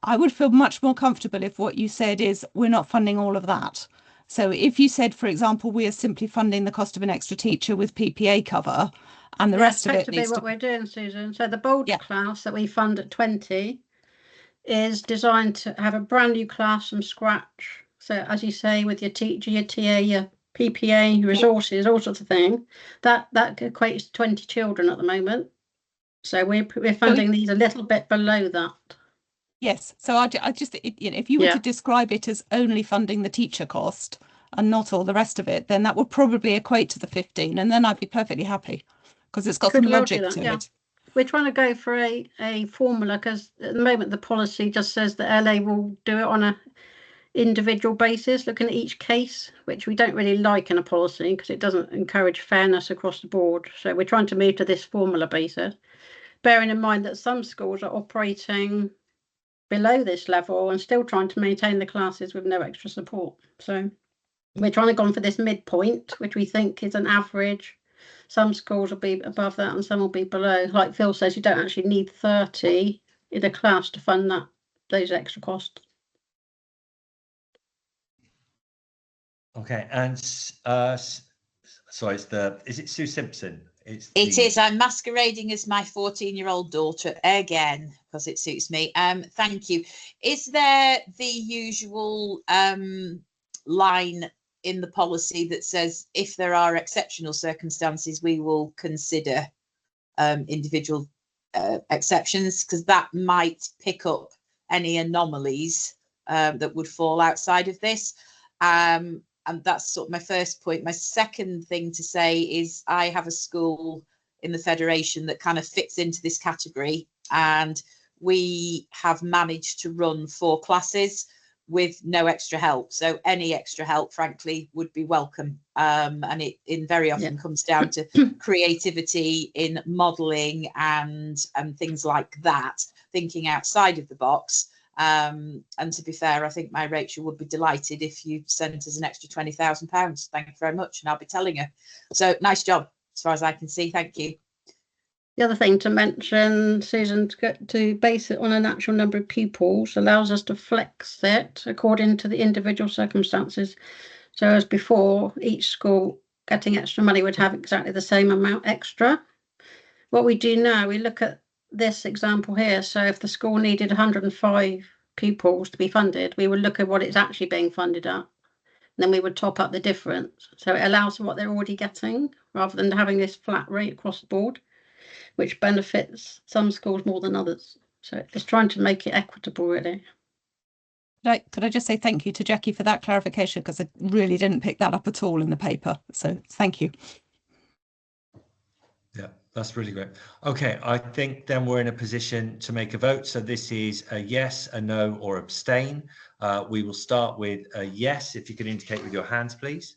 I would feel much more comfortable if what you said is we're not funding all of that. So if you said, for example, we are simply funding the cost of an extra teacher with PPA cover, and the rest of it effectively needs what to. we're doing, Susan. So the bold Yeah. class that we fund at 20 is designed to have a brand new class from scratch. So as you say, with your teacher, your TA, your PPA, your resources, all sorts of things, that equates to 20 children at the moment. So we're funding these a little bit below that. Yes, so I just, you know, if you were to describe it as only funding the teacher cost and not all the rest of it, then that would probably equate to the 15, and then I'd be perfectly happy because it's got some logic to it. We're trying to go for a formula because at the moment the policy just says that LA will do it on a individual basis, looking at each case, which we don't really like in a policy because it doesn't encourage fairness across the board. So we're trying to move to this formula basis, bearing in mind that some schools are operating below this level and still trying to maintain the classes with no extra support. So we're trying to go for this midpoint, which we think is an average. Some schools will be above that and some will be below. Like Phil says, you don't actually need 30 in a class to fund those extra costs. Okay, and sorry, is it Sue Simpson? It is. I'm masquerading as my 14-year-old daughter again because it suits me. Thank you. Is there the usual line in the policy that says if there are exceptional circumstances, we will consider individual exceptions, because that might pick up any anomalies that would fall outside of this. And that's sort of my first point. My second thing to say is I have a school in the Federation that kind of fits into this category, and we have managed to run 4 classes with no extra help. So any extra help, frankly, would be welcome. And it very often comes down to creativity in modelling and things like that, thinking outside of the box. And to be fair, I think my Rachel would be delighted if you sent us an extra £20,000. Thank you very much, and I'll be telling her. So nice job, as far as I can see. Thank you. The other thing to mention, Susan, to base it on a natural number of pupils allows us to flex it according to the individual circumstances. So as before, each school getting extra money would have exactly the same amount extra. What we do now, we look at this example here. So if the school needed 105 pupils to be funded, we would look at what it's actually being funded at. And then we would top up the difference. So it allows for what they're already getting rather than having this flat rate across the board, which benefits some schools more than others. So it's trying to make it equitable, really. Could I just say thank you to Jackie for that clarification, because I really didn't pick that up at all in the paper. So thank you. Yeah, that's really great. Okay, I think then we're in a position to make a vote. So this is a yes, a no, or abstain. We will start with a yes. If you could indicate with your hands, please.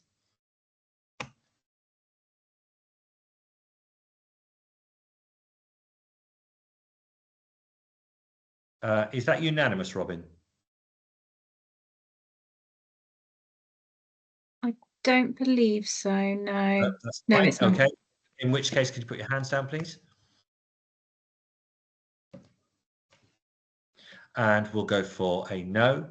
Is that unanimous, Robin? I don't believe so, no. That's No, fine. it's not. Okay. In which case, could you put your hands down, please? And we'll go for a no.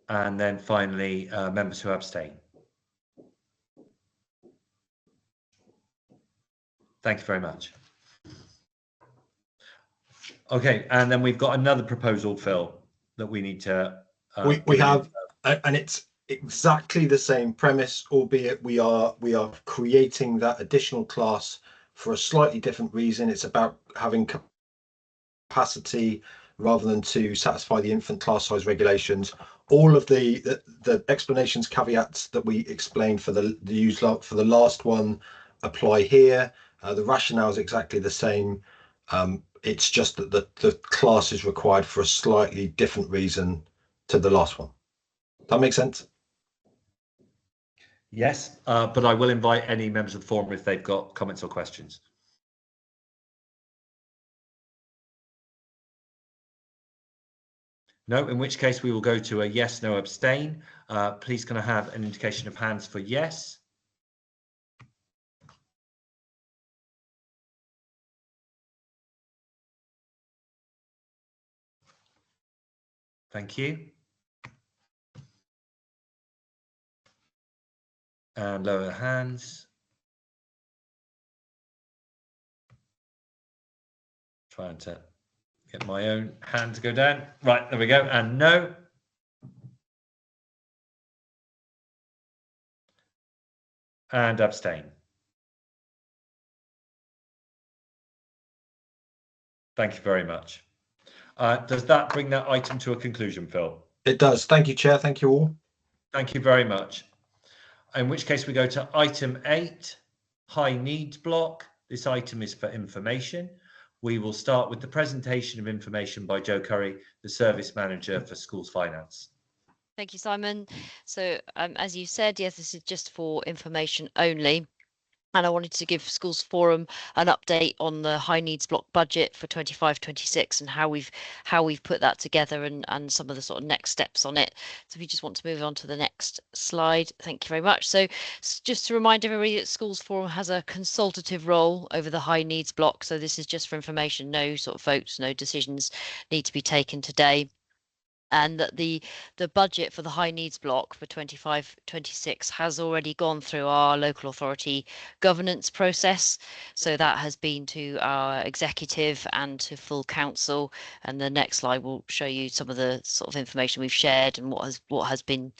And then finally, members who abstain. Thank you very much. Okay, and then we've got another proposal, Phil, that we need to. We have, and it's exactly the same premise, albeit we are creating that additional class for a slightly different reason. It's about having capacity rather than to satisfy the infant class size regulations. All of the explanations, caveats that we explained for the last one apply here. The rationale is exactly the same. It's just that the class is required for a slightly different reason to the last one. That makes sense? Yes, but I will invite any members of the forum if they've got comments or questions. No, in which case we will go to a yes, no, abstain. Please can I have an indication of hands for yes? Thank you. And lower hands. Trying to get my own hand to go down. Right, there we go. And no. And abstain. Thank you very much. Does that bring that item to a conclusion, Phil? It does. Thank you, Chair. Thank you all. Thank you very much. In which case we go to item 8, high needs block. This item is for information. We will start with the presentation of information by Joe Curry, the Service Manager for Schools Finance. Thank you, Simon. So as you said, yes, this is just for information only. And I wanted to give Schools Forum an update on the high needs block budget for 25-26 and how we've put that together and some of the sort of next steps on it. So if you just want to move on to the next slide, thank you very much. So just to remind everybody that Schools Forum has a consultative role over the high needs block. So this is just for information, no sort of votes, no decisions need to be taken today. And that the budget for the high needs block for 25-26 has already gone through our local authority governance process. So that has been to our executive and to full council. And the next slide will show you some of the sort of information we've shared and what has been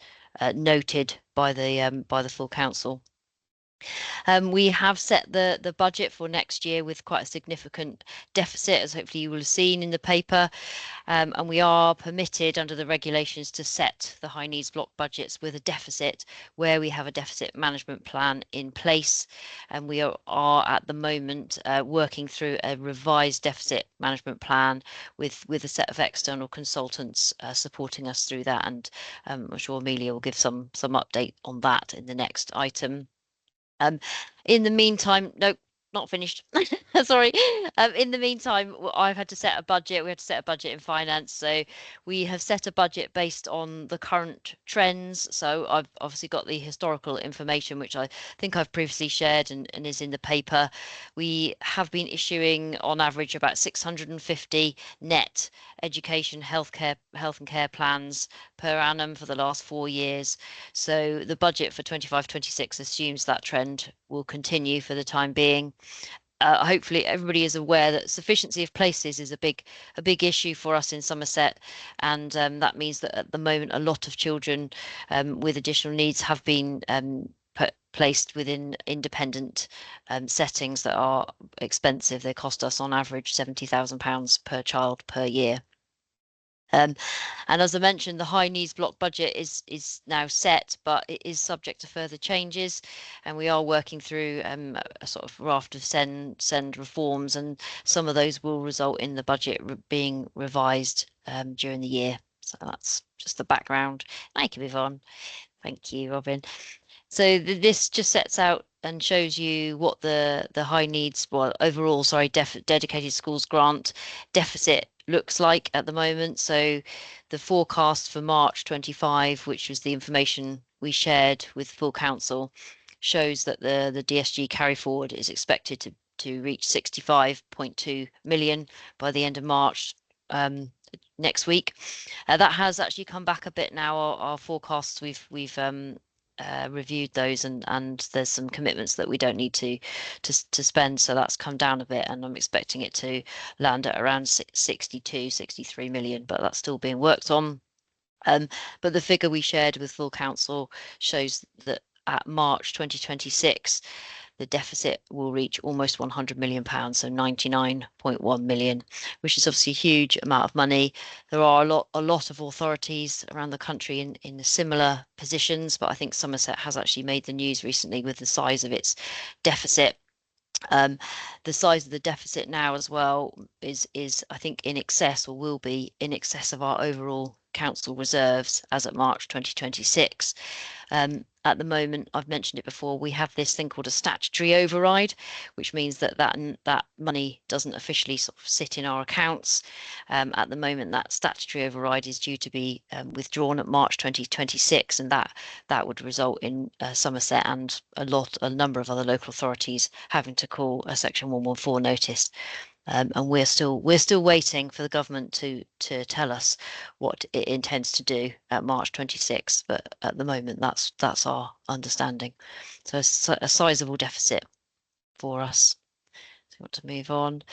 noted by the full council. We have set the budget for next year with quite a significant deficit, as hopefully you will have seen in the paper, and we are permitted under the regulations to set the high needs block budgets with a deficit where we have a deficit management plan in place, and we are at the moment working through a revised deficit management plan with a set of external consultants supporting us through that, and I'm sure Amelia will give some update on that in the next item. In the meantime, no, not finished. Sorry. In the meantime, I've had to set a budget. We had to set a budget in finance. So we have set a budget based on the current trends. So I've obviously got the historical information, which I think I've previously shared and is in the paper. We have been issuing on average about 650 net education, health and care plans per annum for the last 4 years. So the budget for 25-26 assumes that trend will continue for the time being. Hopefully everybody is aware that sufficiency of places is a big issue for us in Somerset, and that means that at the moment a lot of children with additional needs have been placed within independent settings that are expensive. They cost us on average £70,000 per child per year. And as I mentioned, the high needs block budget is now set, but it is subject to further changes, and we are working through a sort of raft of send reforms, and some of those will result in the budget being revised during the year. So that's just the background. I can move on. Thank you, Robin. So this just sets out and shows you what the high needs, well, overall, sorry, dedicated schools grant deficit looks like at the moment. So the forecast for March 25, which was the information we shared with full council, shows that the DSG carry forward is expected to reach 65.2 million by the end of March next week. That has actually come back a bit now. Our forecasts, we've reviewed those, and there's some commitments that we don't need to spend, so that's come down a bit, and I'm expecting it to land at around 63 million, but that's still being worked on. But the figure we shared with full council shows that at March 2026 the deficit will reach almost £100 million, so 99.1 million, which is obviously a huge amount of money. There are a lot of authorities around the country in similar positions, but I think Somerset has actually made the news recently with the size of its deficit. The size of the deficit now as well is I think in excess, or will be in excess, of our overall council reserves as at March 2026. At the moment, I've mentioned it before, we have this thing called a statutory override, which means that money doesn't officially sort of sit in our accounts. At the moment, that statutory override is due to be withdrawn at March 2026, and that would result in Somerset and a number of other local authorities having to call a Section 114 notice And we're still waiting for the government to tell us what it intends to do at March 26. But at the moment, that's our understanding. So a sizable deficit for us. So we want to move on.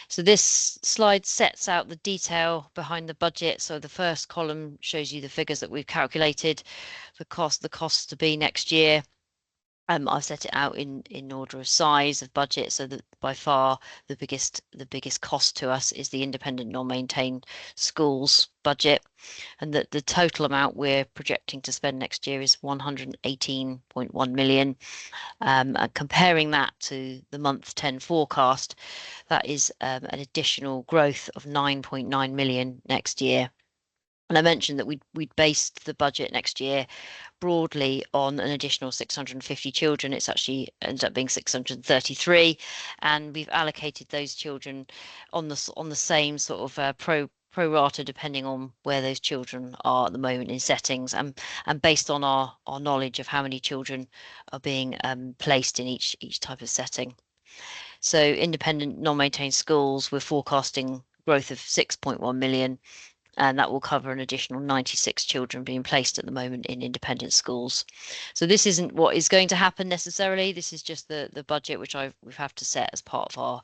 So this slide sets out the detail behind the budget. So the first column shows you the figures that we've calculated, the costs to be next year. I've set it out in order of size of budget, so that by far the biggest cost to us is the independent non-maintained schools budget, and that the total amount we're projecting to spend next year is 118.1 million. Comparing that to the month 10 forecast, that is an additional growth of 9.9 million next year. And I mentioned that we'd based the budget next year broadly on an additional 650 children. It's actually ended up being 633, and we've allocated those children on the same sort of pro rata, depending on where those children are at the moment in settings, and based on our knowledge of how many children are being placed in each type of setting. So independent non-maintained schools, we're forecasting growth of 6.1 million. And that will cover an additional 96 children being placed at the moment in independent schools. So this isn't what is going to happen necessarily. This is just the budget which we have to set as part of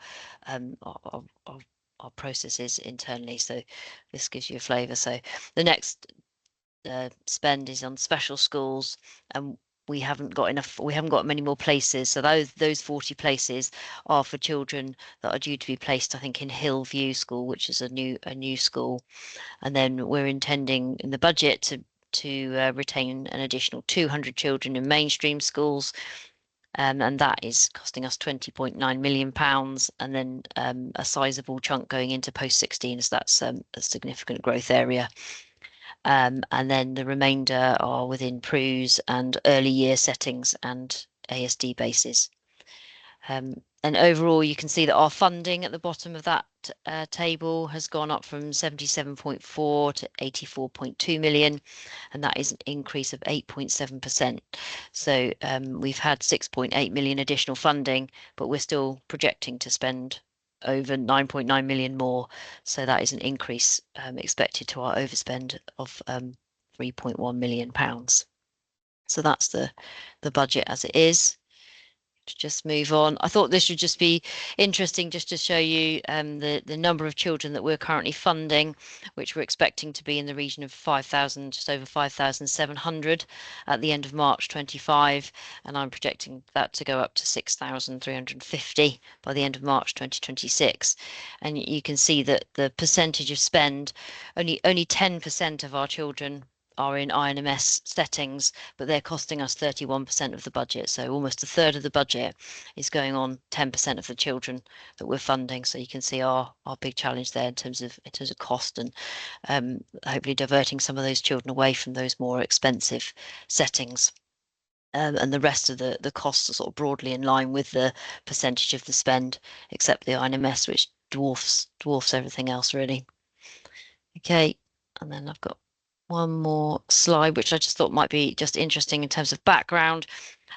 our processes internally. So this gives you a flavour. So the next spend is on special schools, and we haven't got many more places. So those 40 places are for children that are due to be placed, I think, in Hillview School, which is a new school. And then we're intending in the budget to retain an additional 200 children in mainstream schools, and that is costing us £20.9 million, and then a sizable chunk going into post-16, as that's a significant growth area. And then the remainder are within PRUs and early year settings and ASD bases. And overall, you can see that our funding at the bottom of that table has gone up from 77.4 to 84.2 million, and that is an increase of 8.7%. So we've had 6.8 million additional funding, but we're still projecting to spend over 9.9 million more. So that is an increase expected to our overspend of £3.1 million. So that's the budget as it is. To just move on, I thought this would just be interesting just to show you the number of children that we're currently funding, which we're expecting to be in the region of 5,000, just over 5,700 at the end of March 25, and I'm projecting that to go up to 6,350 by the end of March 2026. And you can see that the percentage of spend, only 10% of our children are in INMS settings, but they're costing us 31% of the budget. So almost a third of the budget is going on 10% of the children that we're funding. So you can see our big challenge there in terms of cost, and hopefully diverting some of those children away from those more expensive settings. And the rest of the costs are sort of broadly in line with the percentage of the spend, except the INMS, which dwarfs everything else really. Okay, and then I've got one more slide, which I just thought might be just interesting in terms of background.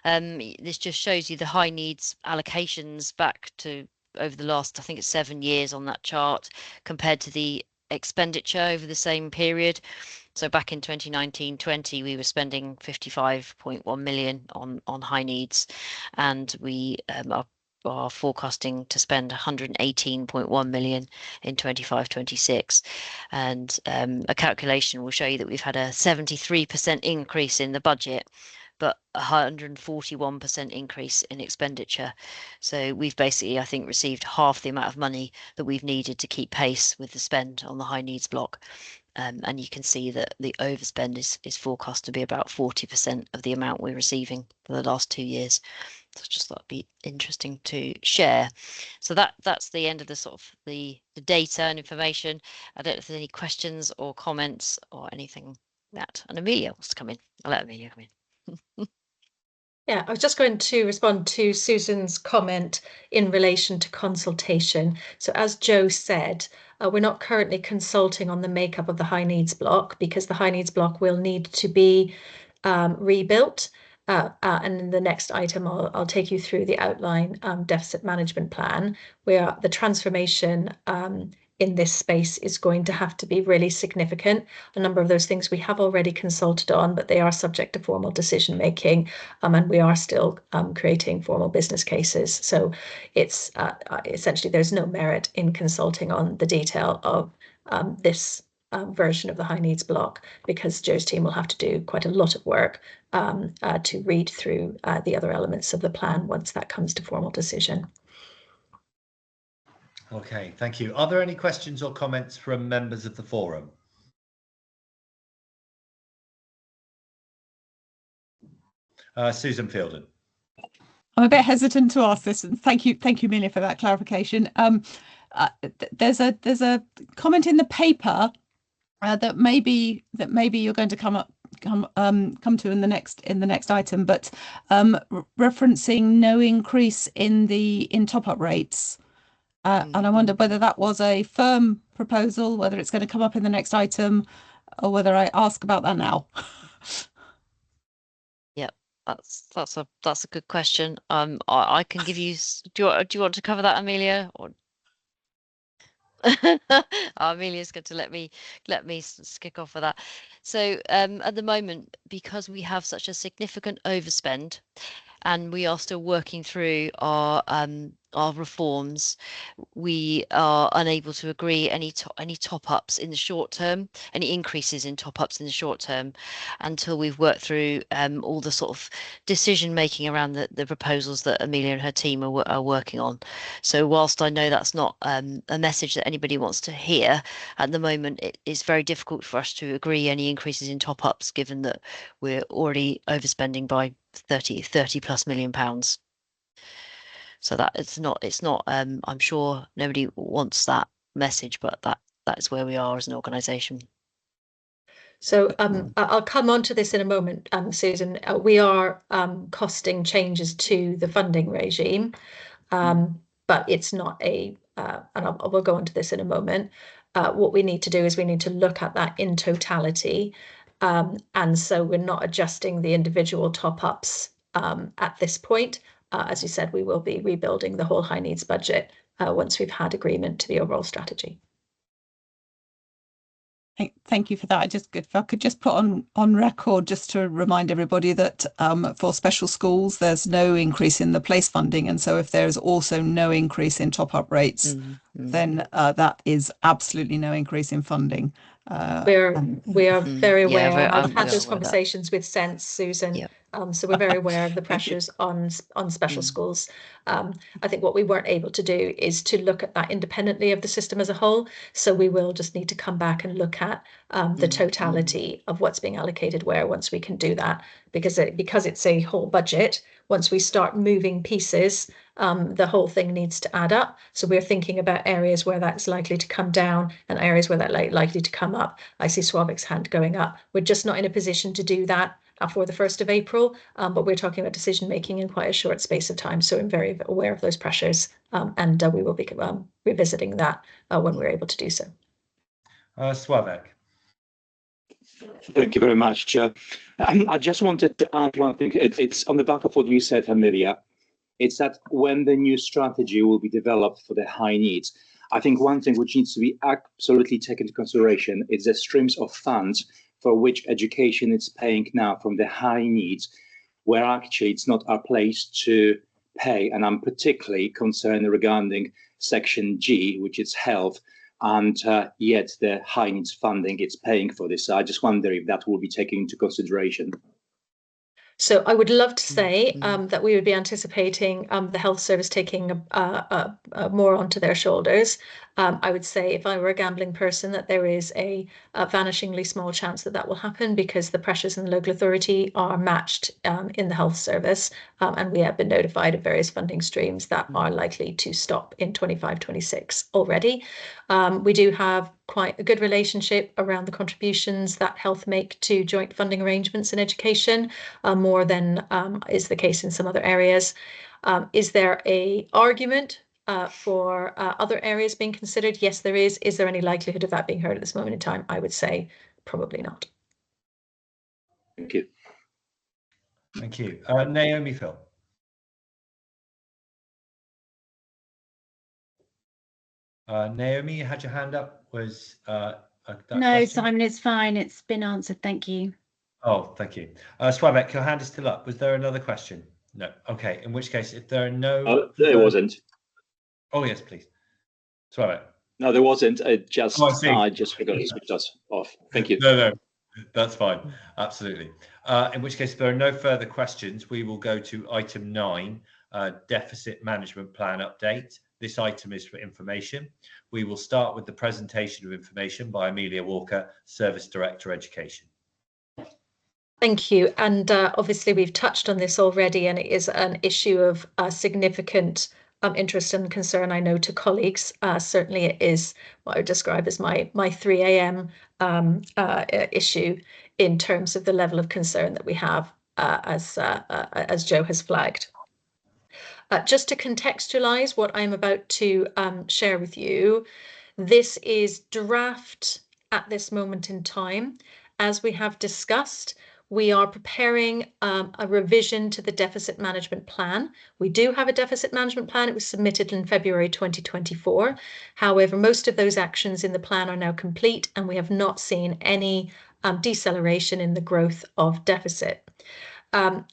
This just shows you the high needs allocations back to over the last, I think it's 7 years on that chart, compared to the expenditure over the same period. So back in 2019-20, we were spending 55.1 million on high needs, and we are forecasting to spend 118.1 million in 25-26, and a calculation will show you that we've had a 73% increase in the budget, but 141% increase in expenditure. So we've basically, I think, received half the amount of money that we've needed to keep pace with the spend on the high needs block. And you can see that the overspend is forecast to be about 40% of the amount we're receiving for the last 2 years. So I just thought it'd be interesting to share. So that's the end of the sort of the data and information. I don't know if there's any questions or comments or anything like that. And Amelia wants to come in. I'll let Amelia come in. Yeah, I was just going to respond to Susan's comment in relation to consultation. So as Joe said, we're not currently consulting on the makeup of the high needs block, because the high needs block will need to be rebuilt. and in the next item, I'll take you through the outline deficit management plan, where the transformation in this space is going to have to be really significant. A number of those things we have already consulted on, but they are subject to formal decision making, and we are still creating formal business cases. So it's essentially there's no merit in consulting on the detail of this version of the high needs block, because Joe's team will have to do quite a lot of work to read through the other elements of the plan once that comes to formal decision. Okay, thank you. Are there any questions or comments from members of the forum? Susan Fielden. I'm a bit hesitant to ask this, and thank you, Amelia, for that clarification. There's a comment in the paper that maybe you're going to come to in the next item, but referencing no increase in top-up rates. And I wonder whether that was a firm proposal, whether it's going to come up in the next item, or whether I ask about that now. Yep, that's a good question. I can give you. Do you want to cover that, Amelia? Or Amelia's going to let me kick off with that. So at the moment, because we have such a significant overspend, and we are still working through our reforms, we are unable to agree any top-ups in the short term, any increases in top-ups in the short term, until we've worked through all the sort of decision making around the proposals that Amelia and her team are working on. So whilst I know that's not a message that anybody wants to hear at the moment, it is very difficult for us to agree any increases in top-ups, given that we're already overspending by 30 plus million pounds. So that it's not I'm sure nobody wants that message, but that's where we are as an organisation. So I'll come on to this in a moment, Susan. We are costing changes to the funding regime, but it's not and we'll go on to this in a moment. What we need to do is we need to look at that in totality, and so we're not adjusting the individual top-ups at this point. As you said, we will be rebuilding the whole high needs budget once we've had agreement to the overall strategy. Thank you for that. If I could just put on record, just to remind everybody that for special schools, there's no increase in the place funding. And so if there's also no increase in top-up rates, then that is absolutely no increase in funding. We are very aware. I've had those conversations with Sense, Susan. Yep. So we're very aware of the pressures on special schools. I think what we weren't able to do is to look at that independently of the system as a whole. So we will just need to come back and look at the totality of what's being allocated where once we can do that, because it's a whole budget. Once we start moving pieces, the whole thing needs to add up. So we're thinking about areas where that's likely to come down and areas where that's likely to come up. I see Swavik's hand going up. We're just not in a position to do that for the 1st of April, but we're talking about decision making in quite a short space of time. So I'm very aware of those pressures, and we will be revisiting that when we're able to do so. Sławek. Thank you very much, Chair. I just wanted to add one thing. It's on the back of what you said, Amelia. It's that when the new strategy will be developed for the high needs, I think one thing which needs to be absolutely taken into consideration is the streams of funds for which education is paying now from the high needs, where actually it's not our place to pay. And I'm particularly concerned regarding section G, which is health, and yet the high needs funding it's paying for this. So I just wonder if that will be taken into consideration. So I would love to say that we would be anticipating the health service taking more onto their shoulders. I would say, if I were a gambling person, that there is a vanishingly small chance that will happen, because the pressures in the local authority are matched in the health service, and we have been notified of various funding streams that are likely to stop in 25-26 already. We do have quite a good relationship around the contributions that health make to joint funding arrangements in education, more than is the case in some other areas. Is there an argument for other areas being considered? Yes, there is. Is there any likelihood of that being heard at this moment in time? I would say probably not. Thank you. Thank you. Naomi Phil. Naomi, you had your hand up. Was that no, question? Simon, it's fine. It's been answered. Thank you. Oh, thank you. Swabek, your hand is still up. Was there another question? No. Okay. In which case, if there are no... There wasn't. Oh, yes, please. Swabek. No, there wasn't. I just forgot to switch us off. Thank you. No, that's fine. Absolutely. In which case, if there are no further questions, we will go to item 9, deficit management plan update. This item is for information. We will start with the presentation of information by Amelia Walker, Service Director Education. Thank you. And obviously we've touched on this already, and it is an issue of significant interest and concern, I know, to colleagues. Certainly it is what I would describe as my 3 a.m. issue in terms of the level of concern that we have, as Joe has flagged. Just to contextualize what I'm about to share with you, this is draft at this moment in time. As we have discussed, we are preparing a revision to the deficit management plan. We do have a deficit management plan. It was submitted in February 2024. However, most of those actions in the plan are now complete, and we have not seen any deceleration in the growth of deficit.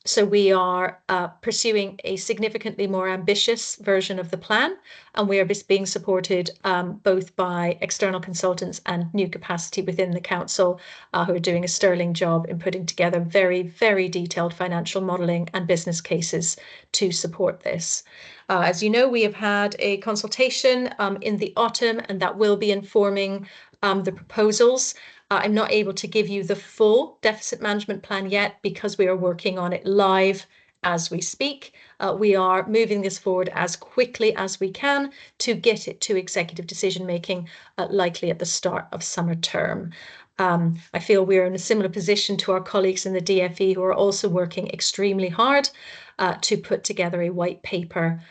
So we are pursuing a significantly more ambitious version of the plan, and we are being supported both by external consultants and new capacity within the council, who are doing a sterling job in putting together very, very detailed financial modelling and business cases to support this. As you know, we have had a consultation in the autumn, and that will be informing the proposals. I'm not able to give you the full deficit management plan yet because we are working on it live as we speak. We are moving this forward as quickly as we can to get it to executive decision making, likely at the start of summer term. I feel we're in a similar position to our colleagues in the DFE, who are also working extremely hard to put together a white paper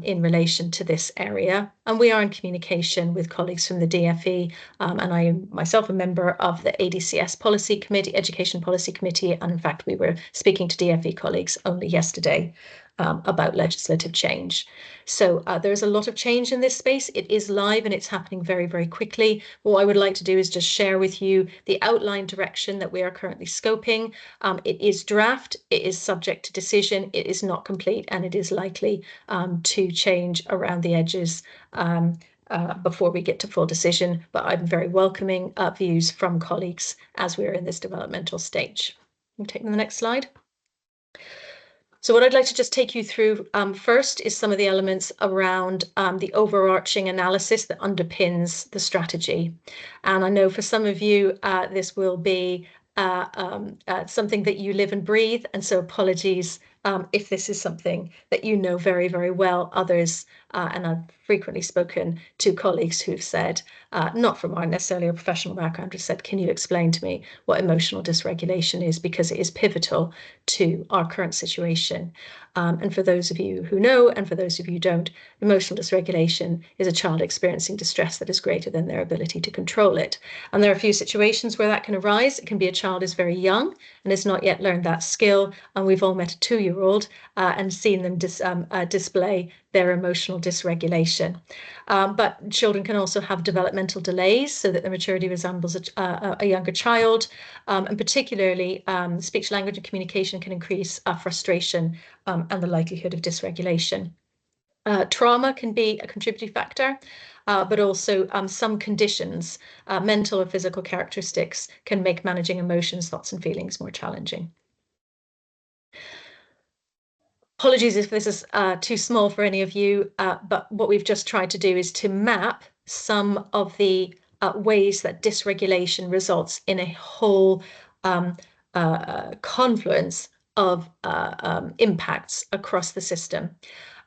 in relation to this area. And we are in communication with colleagues from the DFE, and I am myself a member of the ADCS Policy Committee, Education Policy Committee, and in fact we were speaking to DFE colleagues only yesterday about legislative change. So there's a lot of change in this space. It is live and it's happening very, very quickly. What I would like to do is just share with you the outline direction that we are currently scoping. It is draft, it is subject to decision, it is not complete, and it is likely to change around the edges before we get to full decision. But I'm very welcoming views from colleagues as we are in this developmental stage. We'll take the next slide. So what I'd like to just take you through first is some of the elements around the overarching analysis that underpins the strategy. And I know for some of you, this will be something that you live and breathe. And so apologies if this is something that you know very, very well. Others, and I've frequently spoken to colleagues who've said, not from our necessarily a professional background, have said, can you explain to me what emotional dysregulation is? Because it is pivotal to our current situation. And for those of you who know, and for those of you who don't, emotional dysregulation is a child experiencing distress that is greater than their ability to control it. And there are a few situations where that can arise. It can be a child is very young and has not yet learned that skill. And we've all met a 2-year-old and seen them display their emotional dysregulation. But children can also have developmental delays so that the maturity resembles a younger child. And particularly speech, language and communication can increase frustration and the likelihood of dysregulation. Trauma can be a contributing factor, but also some conditions, mental or physical characteristics, can make managing emotions, thoughts and feelings more challenging. Apologies if this is too small for any of you, but what we've just tried to do is to map some of the ways that dysregulation results in a whole confluence of impacts across the system.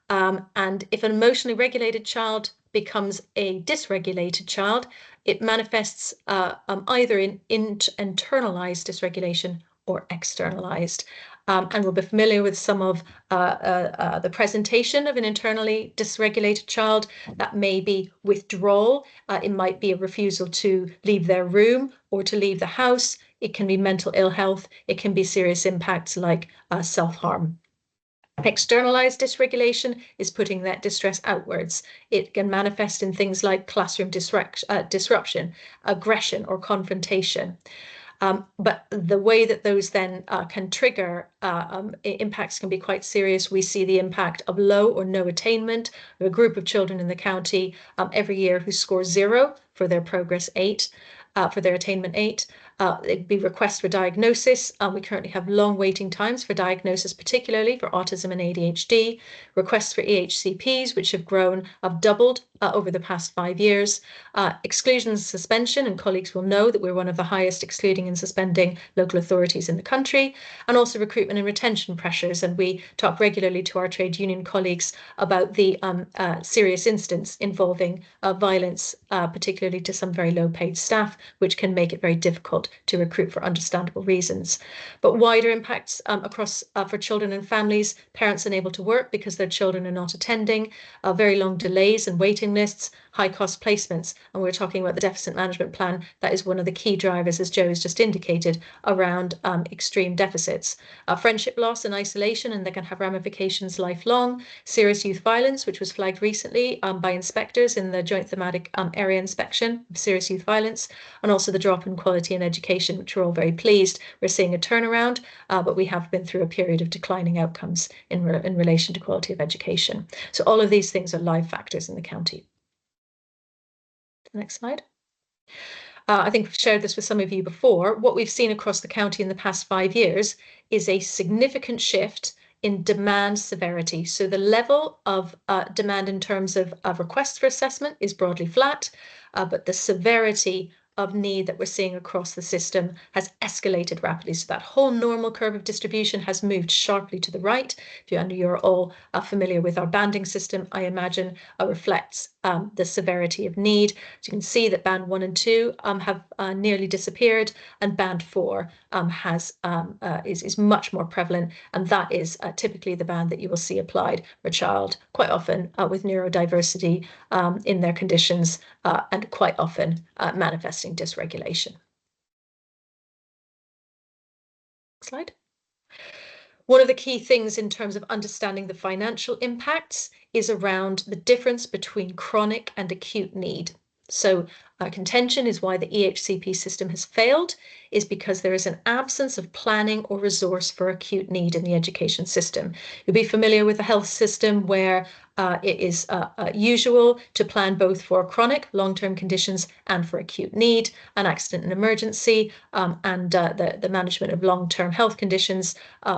And if an emotionally regulated child becomes a dysregulated child, it manifests either in internalized dysregulation or externalized. and will be familiar with some of the presentation of an internally dysregulated child. That may be withdrawal. It might be a refusal to leave their room or to leave the house. It can be mental ill health. It can be serious impacts like self-harm. Externalized dysregulation is putting that distress outwards. It can manifest in things like classroom disruption, aggression, or confrontation. But the way that those then can trigger impacts can be quite serious. We see the impact of low or no attainment. We have a group of children in the county every year who score 0 for their progress 8, for their attainment 8. It'd be requests for diagnosis. We currently have long waiting times for diagnosis, particularly for autism and ADHD. Requests for EHCPs, which have doubled over the past 5 years. Exclusion and suspension, and colleagues will know that we're one of the highest excluding and suspending local authorities in the country, and also recruitment and retention pressures. And we talk regularly to our trade union colleagues about the serious incidents involving violence, particularly to some very low paid staff, which can make it very difficult to recruit for understandable reasons. But wider impacts across for children and families, parents unable to work because their children are not attending, very long delays and waiting lists, high cost placements. And we're talking about the deficit management plan. That is one of the key drivers, as Joe has just indicated, around extreme deficits. Friendship loss and isolation, and they can have ramifications lifelong. Serious youth violence, which was flagged recently by inspectors in the joint thematic area inspection of serious youth violence, and also the drop in quality in education, which we're all very pleased. We're seeing a turnaround, but we have been through a period of declining outcomes in relation to quality of education. So all of these things are live factors in the county. Next slide. I think we've shared this with some of you before. What we've seen across the county in the past 5 years is a significant shift in demand severity. So the level of demand in terms of requests for assessment is broadly flat, but the severity of need that we're seeing across the system has escalated rapidly. So that whole normal curve of distribution has moved sharply to the right. If you're all familiar with our banding system, I imagine reflects the severity of need. So you can see that band 1 and 2 have nearly disappeared, and band 4 is much more prevalent, and that is typically the band that you will see applied for a child, quite often with neurodiversity in their conditions, and quite often manifesting dysregulation. Slide. One of the key things in terms of understanding the financial impacts is around the difference between chronic and acute need. So contention is why the EHCP system has failed, is because there is an absence of planning or resource for acute need in the education system. You'll be familiar with the health system where it is usual to plan both for chronic long-term conditions and for acute need, an accident and emergency, and the management of long-term health conditions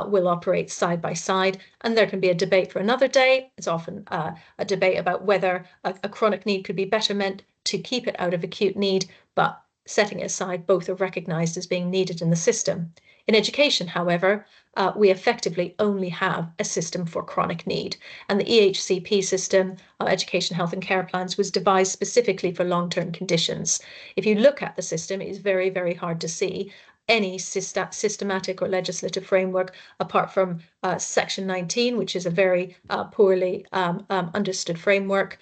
will operate side by side. And there can be a debate for another day. It's often a debate about whether a chronic need could be better meant to keep it out of acute need, but setting it aside, both are recognised as being needed in the system. In education, however, we effectively only have a system for chronic need, and the EHCP system, Education, Health and Care Plans, was devised specifically for long-term conditions. If you look at the system, it is very, very hard to see any systematic or legislative framework apart from Section 19, which is a very poorly understood framework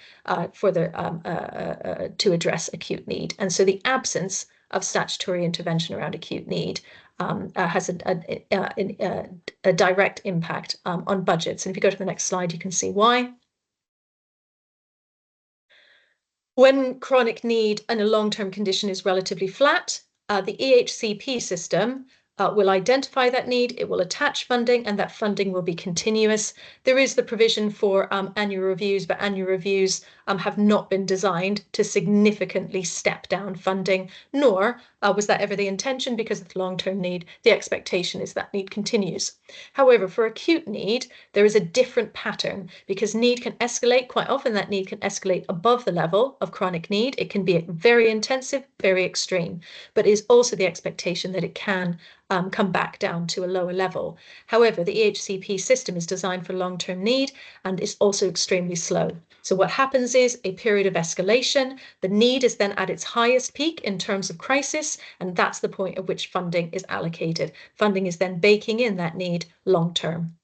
for to address acute need. And so the absence of statutory intervention around acute need has a direct impact on budgets. And if you go to the next slide, you can see why. When chronic need and a long-term condition is relatively flat, the EHCP system will identify that need, it will attach funding, and that funding will be continuous. There is the provision for annual reviews, but annual reviews have not been designed to significantly step down funding, nor was that ever the intention, because of the long-term need. The expectation is that need continues. However, for acute need, there is a different pattern, because need can escalate. Quite often that need can escalate above the level of chronic need. It can be very intensive, very extreme, but it is also the expectation that it can come back down to a lower level. However, the EHCP system is designed for long-term need and is also extremely slow. So what happens is a period of escalation. The need is then at its highest peak in terms of crisis, and that's the point at which funding is allocated. Funding is then baking in that need long-term.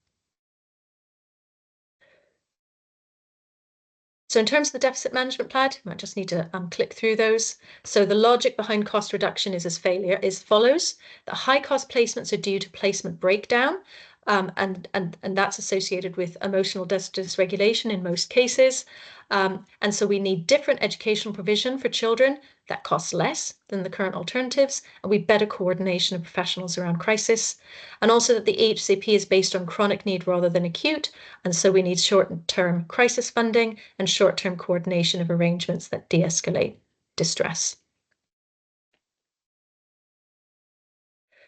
So in terms of the deficit management plan, I might just need to click through those. So the logic behind cost reduction is as follows. The high cost placements are due to placement breakdown, and that's associated with emotional dysregulation in most cases. And so we need different educational provision for children that costs less than the current alternatives, and we better coordination of professionals around crisis. And also that the EHCP is based on chronic need rather than acute, and so we need short-term crisis funding and short-term coordination of arrangements that de-escalate distress.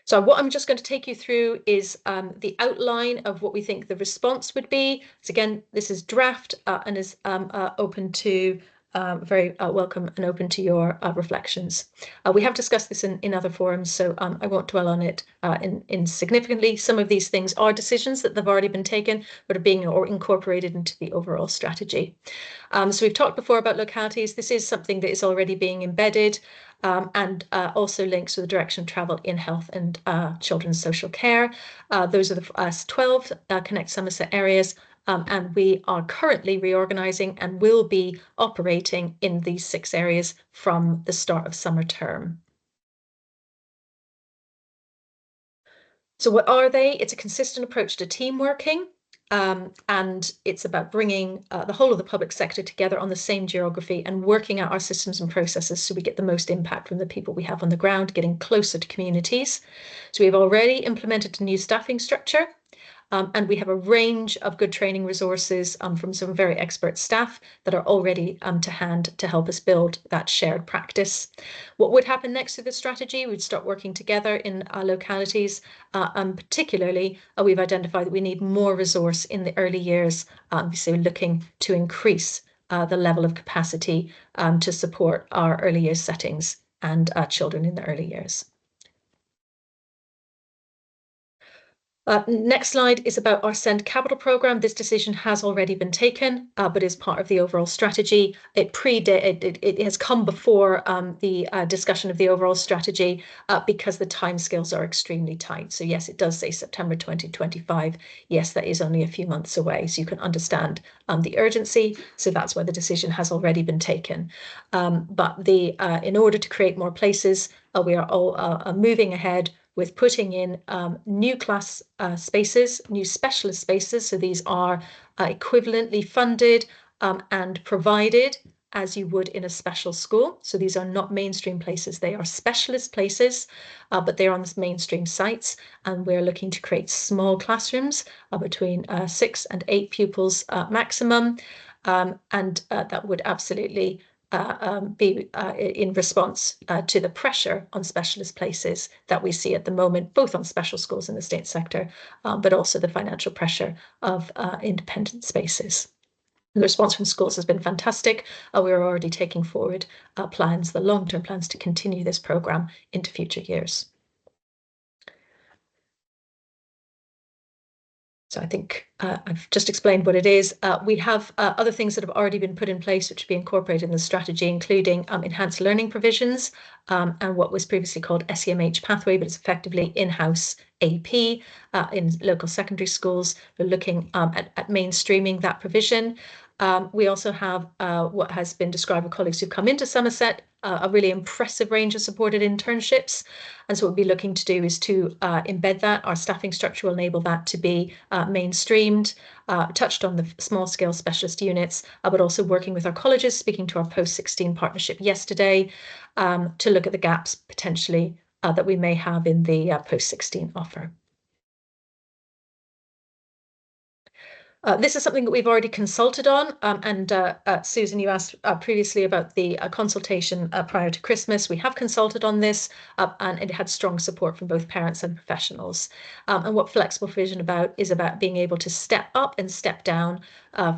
So what I'm just going to take you through is the outline of what we think the response would be. So again, this is draft and is open to very welcome and open to your reflections. We have discussed this in other forums, so I won't dwell on it in significantly. Some of these things are decisions that have already been taken, but are being incorporated into the overall strategy. So we've talked before about localities. This is something that is already being embedded and also links to the direction of travel in health and children's social care. Those are the 12 Connect Somerset areas. And we are currently reorganising and will be operating in these 6 areas from the start of summer term. So what are they? It's a consistent approach to team working, and it's about bringing the whole of the public sector together on the same geography and working out our systems and processes so we get the most impact from the people we have on the ground, getting closer to communities. So we've already implemented a new staffing structure. And we have a range of good training resources from some very expert staff that are already to hand to help us build that shared practice. What would happen next to this strategy? We'd start working together in our localities, and particularly we've identified that we need more resource in the early years, so looking to increase the level of capacity to support our early years settings and children in the early years. Next slide is about our SEND capital programme. This decision has already been taken, but is part of the overall strategy. It has come before the discussion of the overall strategy because the timescales are extremely tight. So yes, it does say September 2025. Yes, that is only a few months away. So you can understand the urgency. So that's why the decision has already been taken. But in order to create more places, we are all moving ahead with putting in new class spaces, new specialist spaces. So these are equivalently funded and provided as you would in a special school. So these are not mainstream places, they are specialist places, but they're on mainstream sites. And we're looking to create small classrooms between 6 and 8 pupils maximum. And that would absolutely be in response to the pressure on specialist places that we see at the moment, both on special schools in the state sector, but also the financial pressure of independent spaces. The response from schools has been fantastic. We're already taking forward plans, the long-term plans to continue this programme into future years. So I think I've just explained what it is. We have other things that have already been put in place, which will be incorporated in the strategy, including enhanced learning provisions and what was previously called SEMH pathway, but it's effectively in-house AP in local secondary schools. We're looking at mainstreaming that provision. We also have what has been described by colleagues who've come into Somerset, a really impressive range of supported internships. And so what we'll be looking to do is to embed that. Our staffing structure will enable that to be mainstreamed, touched on the small scale specialist units, but also working with our colleges, speaking to our post-16 partnership yesterday to look at the gaps potentially that we may have in the post-16 offer. This is something that we've already consulted on, and Susan, you asked previously about the consultation prior to Christmas. We have consulted on this, and it had strong support from both parents and professionals. And what flexible provision is about being able to step up and step down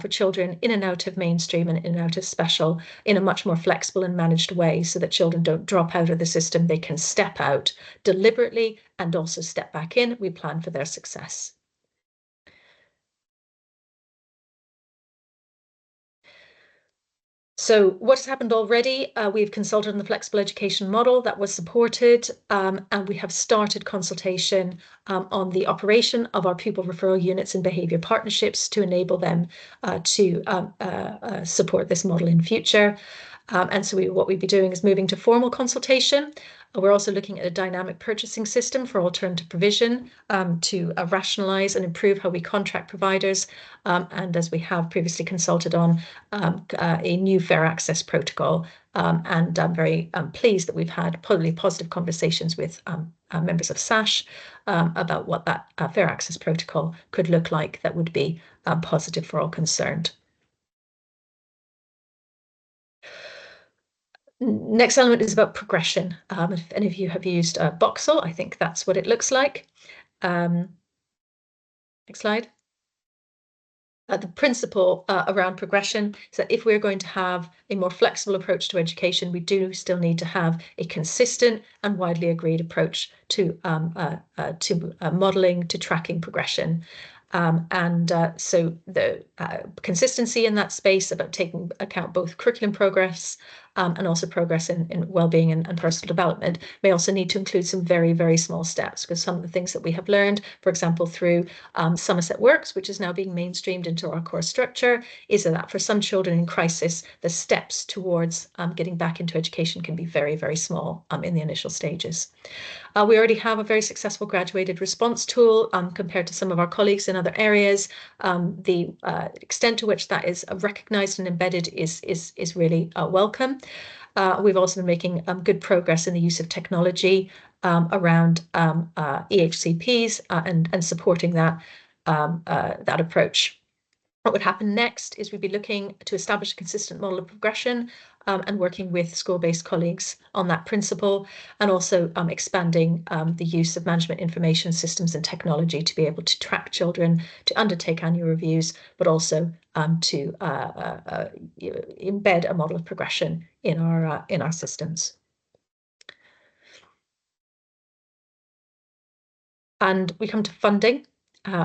for children in and out of mainstream and in and out of special in a much more flexible and managed way, so that children don't drop out of the system. They can step out deliberately and also step back in. We plan for their success. So what's happened already? We've consulted on the flexible education model that was supported, and we have started consultation on the operation of our pupil referral units and behaviour partnerships to enable them to support this model in future. And so what we'd be doing is moving to formal consultation. We're also looking at a dynamic purchasing system for alternative provision to rationalise and improve how we contract providers. And as we have previously consulted on, a new fair access protocol. And I'm very pleased that we've had probably positive conversations with members of SASH about what that fair access protocol could look like that would be positive for all concerned. Next element is about progression. If any of you have used Boxel, I think that's what it looks like. Next slide. The principle around progression is that if we're going to have a more flexible approach to education, we do still need to have a consistent and widely agreed approach to modelling, to tracking progression. So the consistency in that space about taking account both curriculum progress and also progress in well-being and personal development may also need to include some very, very small steps, because some of the things that we have learned, for example, through Somerset Works, which is now being mainstreamed into our core structure, is that for some children in crisis, the steps towards getting back into education can be very, very small in the initial stages. We already have a very successful graduated response tool compared to some of our colleagues in other areas. The extent to which that is recognised and embedded is really welcome. We've also been making good progress in the use of technology around EHCPs and supporting that approach. What would happen next is we'd be looking to establish a consistent model of progression and working with school-based colleagues on that principle, and also expanding the use of management information systems and technology to be able to track children, to undertake annual reviews, but also to embed a model of progression in our systems. And we come to funding.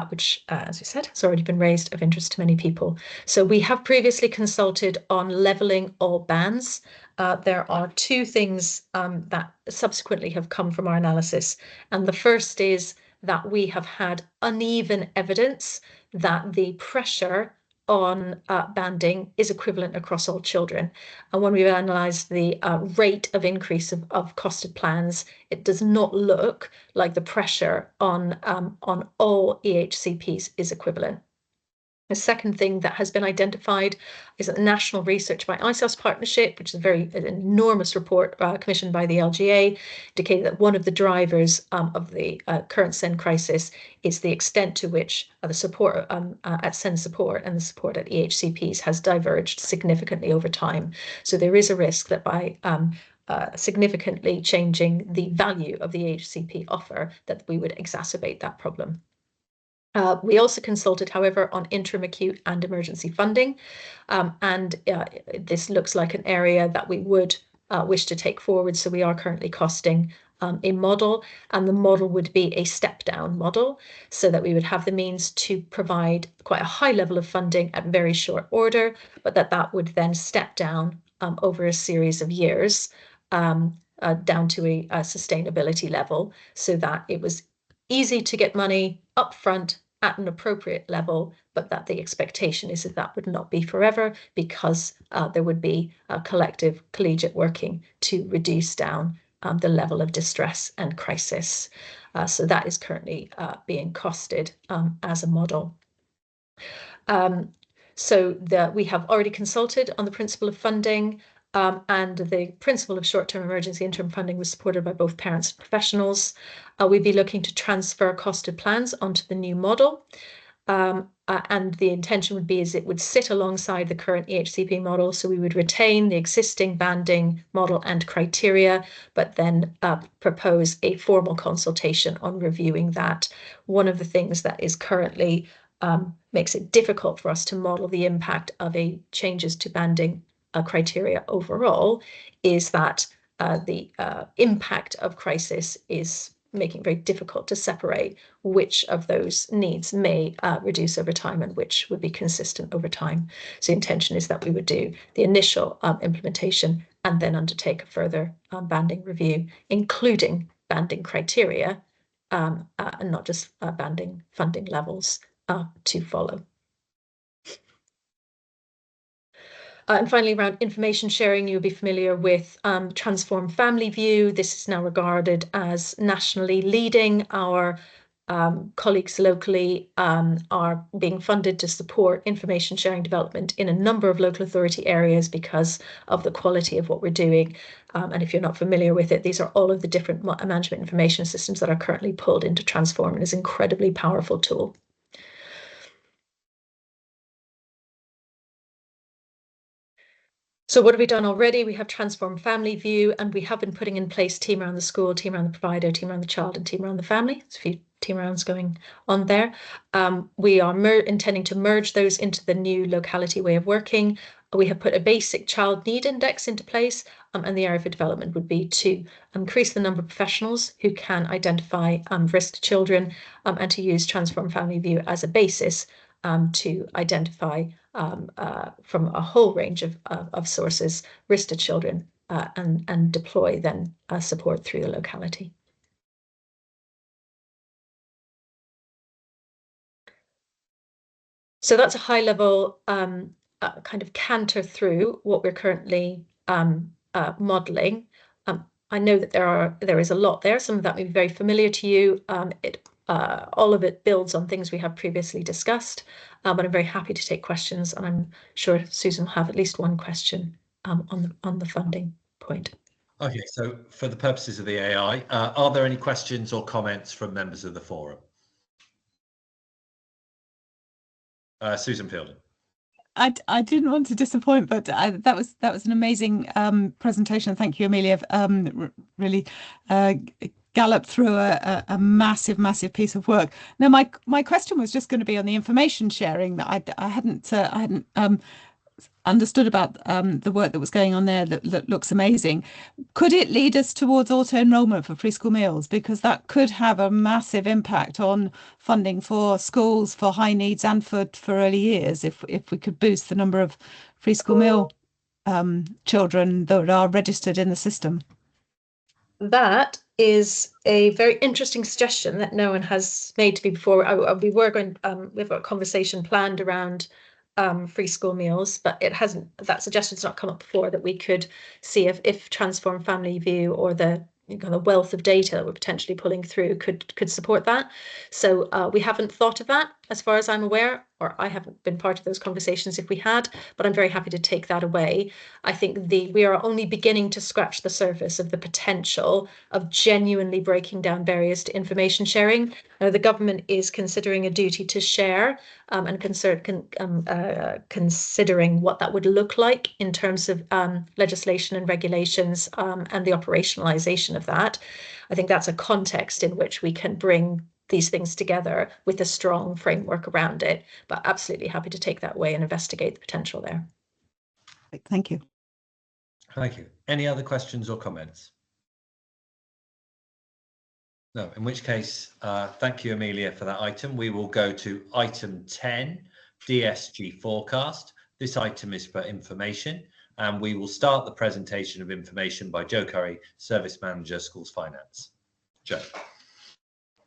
Which, as we said, has already been raised of interest to many people. So we have previously consulted on levelling all bands. There are two things that subsequently have come from our analysis. And the first is that we have had uneven evidence that the pressure on banding is equivalent across all children. And when we've analysed the rate of increase of costed plans, it does not look like the pressure on all EHCPs is equivalent. The second thing that has been identified is that the national research by ISOS Partnership, which is an enormous report commissioned by the LGA, indicated that one of the drivers of the current SEND crisis is the extent to which the support at SEND support and the support at EHCPs has diverged significantly over time. So there is a risk that by significantly changing the value of the EHCP offer, that we would exacerbate that problem. We also consulted, however, on interim, acute and emergency funding, and this looks like an area that we would wish to take forward. So we are currently costing a model, and the model would be a step-down model, so that we would have the means to provide quite a high level of funding at very short order, but that would then step down over a series of years down to a sustainability level, so that it was easy to get money upfront at an appropriate level, but that the expectation is that would not be forever, because there would be a collective collegiate working to reduce down the level of distress and crisis. So that is currently being costed as a model. We have already consulted on the principle of funding, and the principle of short-term emergency interim funding was supported by both parents and professionals. We'd be looking to transfer costed plans onto the new model. and the intention would be is it would sit alongside the current EHCP model. So we would retain the existing banding model and criteria, but then propose a formal consultation on reviewing that. One of the things that is currently makes it difficult for us to model the impact of a changes to banding criteria overall is that the impact of crisis is making it very difficult to separate which of those needs may reduce over time and which would be consistent over time. So the intention is that we would do the initial implementation and then undertake a further banding review, including banding criteria and not just banding funding levels to follow. And finally, around information sharing, you'll be familiar with Transform Family View. This is now regarded as nationally leading. Our colleagues locally are being funded to support information sharing development in a number of local authority areas because of the quality of what we're doing. And if you're not familiar with it, these are all of the different management information systems that are currently pulled into Transform, and is an incredibly powerful tool. So what have we done already? We have Transform Family View, and we have been putting in place team around the school, team around the provider, team around the child, and team around the family. There's a few team rounds going on there. We are intending to merge those into the new locality way of working. We have put a basic child need index into place, and the area for development would be to increase the number of professionals who can identify risk to children, and to use Transform Family View as a basis to identify from a whole range of sources risk to children and deploy then support through the locality. So that's a high level kind of canter through what we're currently modelling. I know that there is a lot there. Some of that may be very familiar to you. All of it builds on things we have previously discussed, but I'm very happy to take questions, and I'm sure Susan will have at least one question on the funding point. Okay, so for the purposes of the AI, are there any questions or comments from members of the forum? Susan Fielden. I didn't want to disappoint, but that was an amazing presentation. Thank you, Amelia. Really galloped through a massive piece of work. Now, my question was just going to be on the information sharing that I hadn't understood about the work that was going on there that looks amazing. Could it lead us towards auto enrollment for preschool meals? Because that could have a massive impact on funding for schools, for high needs, and for early years if we could boost the number of preschool meal children that are registered in the system. That is a very interesting suggestion that no one has made to me before. We were going, we've got a conversation planned around free school meals, but it hasn't, that suggestion's not come up before, that we could see if Transform Family View or the wealth of data that we're potentially pulling through could support that. So we haven't thought of that as far as I'm aware, or I haven't been part of those conversations if we had, but I'm very happy to take that away. I think we are only beginning to scratch the surface of the potential of genuinely breaking down barriers to information sharing. The government is considering a duty to share and considering what that would look like in terms of legislation and regulations and the operationalization of that. I think that's a context in which we can bring these things together with a strong framework around it, but absolutely happy to take that away and investigate the potential there. Thank you. Thank you. Any other questions or comments? No, in which case, thank you, Amelia, for that item. We will go to item 10, DSG forecast. This item is for information, and we will start the presentation of information by Joe Curry, Service Manager, Schools Finance. Joe.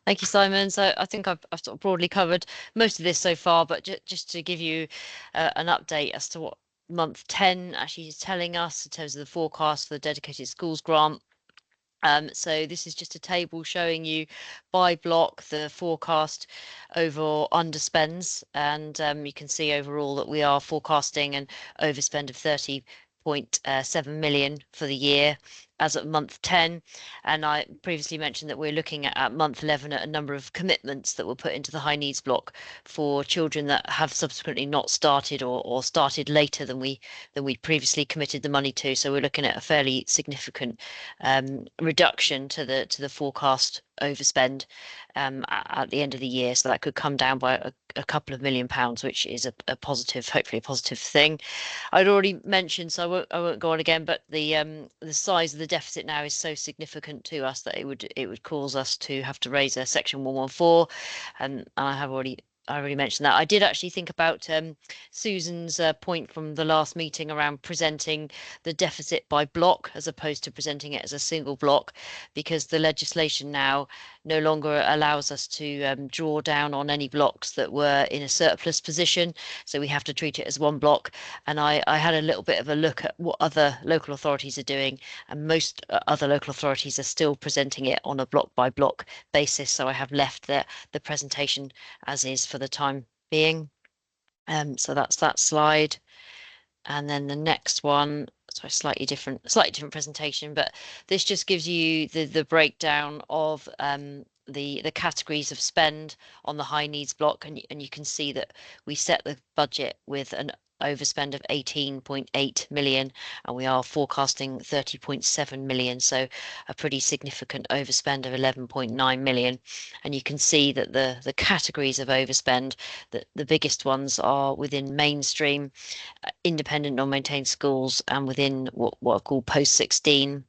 Thank you, Simon. So I think I've sort of broadly covered most of this so far, but just to give you an update as to what month 10 actually is telling us in terms of the forecast for the Dedicated Schools Grant. So this is just a table showing you by block the forecast over underspends, and you can see overall that we are forecasting an overspend of 30.7 million for the year. as at month 10, and I previously mentioned that we're looking at month 11 at a number of commitments that were put into the high needs block for children that have subsequently not started or started later than we previously committed the money to. So we're looking at a fairly significant reduction to the forecast overspend at the end of the year. So that could come down by a couple of £1 million, which is a positive, hopefully a positive thing. I'd already mentioned, so I won't go on again, but the size of the deficit now is so significant to us that it would cause us to have to raise a section 114, and I already mentioned that. I did actually think about Susan's point from the last meeting around presenting the deficit by block as opposed to presenting it as a single block, because the legislation now no longer allows us to draw down on any blocks that were in a surplus position. So we have to treat it as one block. And I had a little bit of a look at what other local authorities are doing, and most other local authorities are still presenting it on a block by block basis. So I have left the presentation as is for the time being. So that's that slide. And then the next one, so slightly different presentation, but this just gives you the breakdown of the categories of spend on the high needs block, and you can see that we set the budget with an overspend of 18.8 million, and we are forecasting 30.7 million, so a pretty significant overspend of 11.9 million. And you can see that the categories of overspend, the biggest ones are within mainstream, independent non-maintained schools, and within what are called post-16.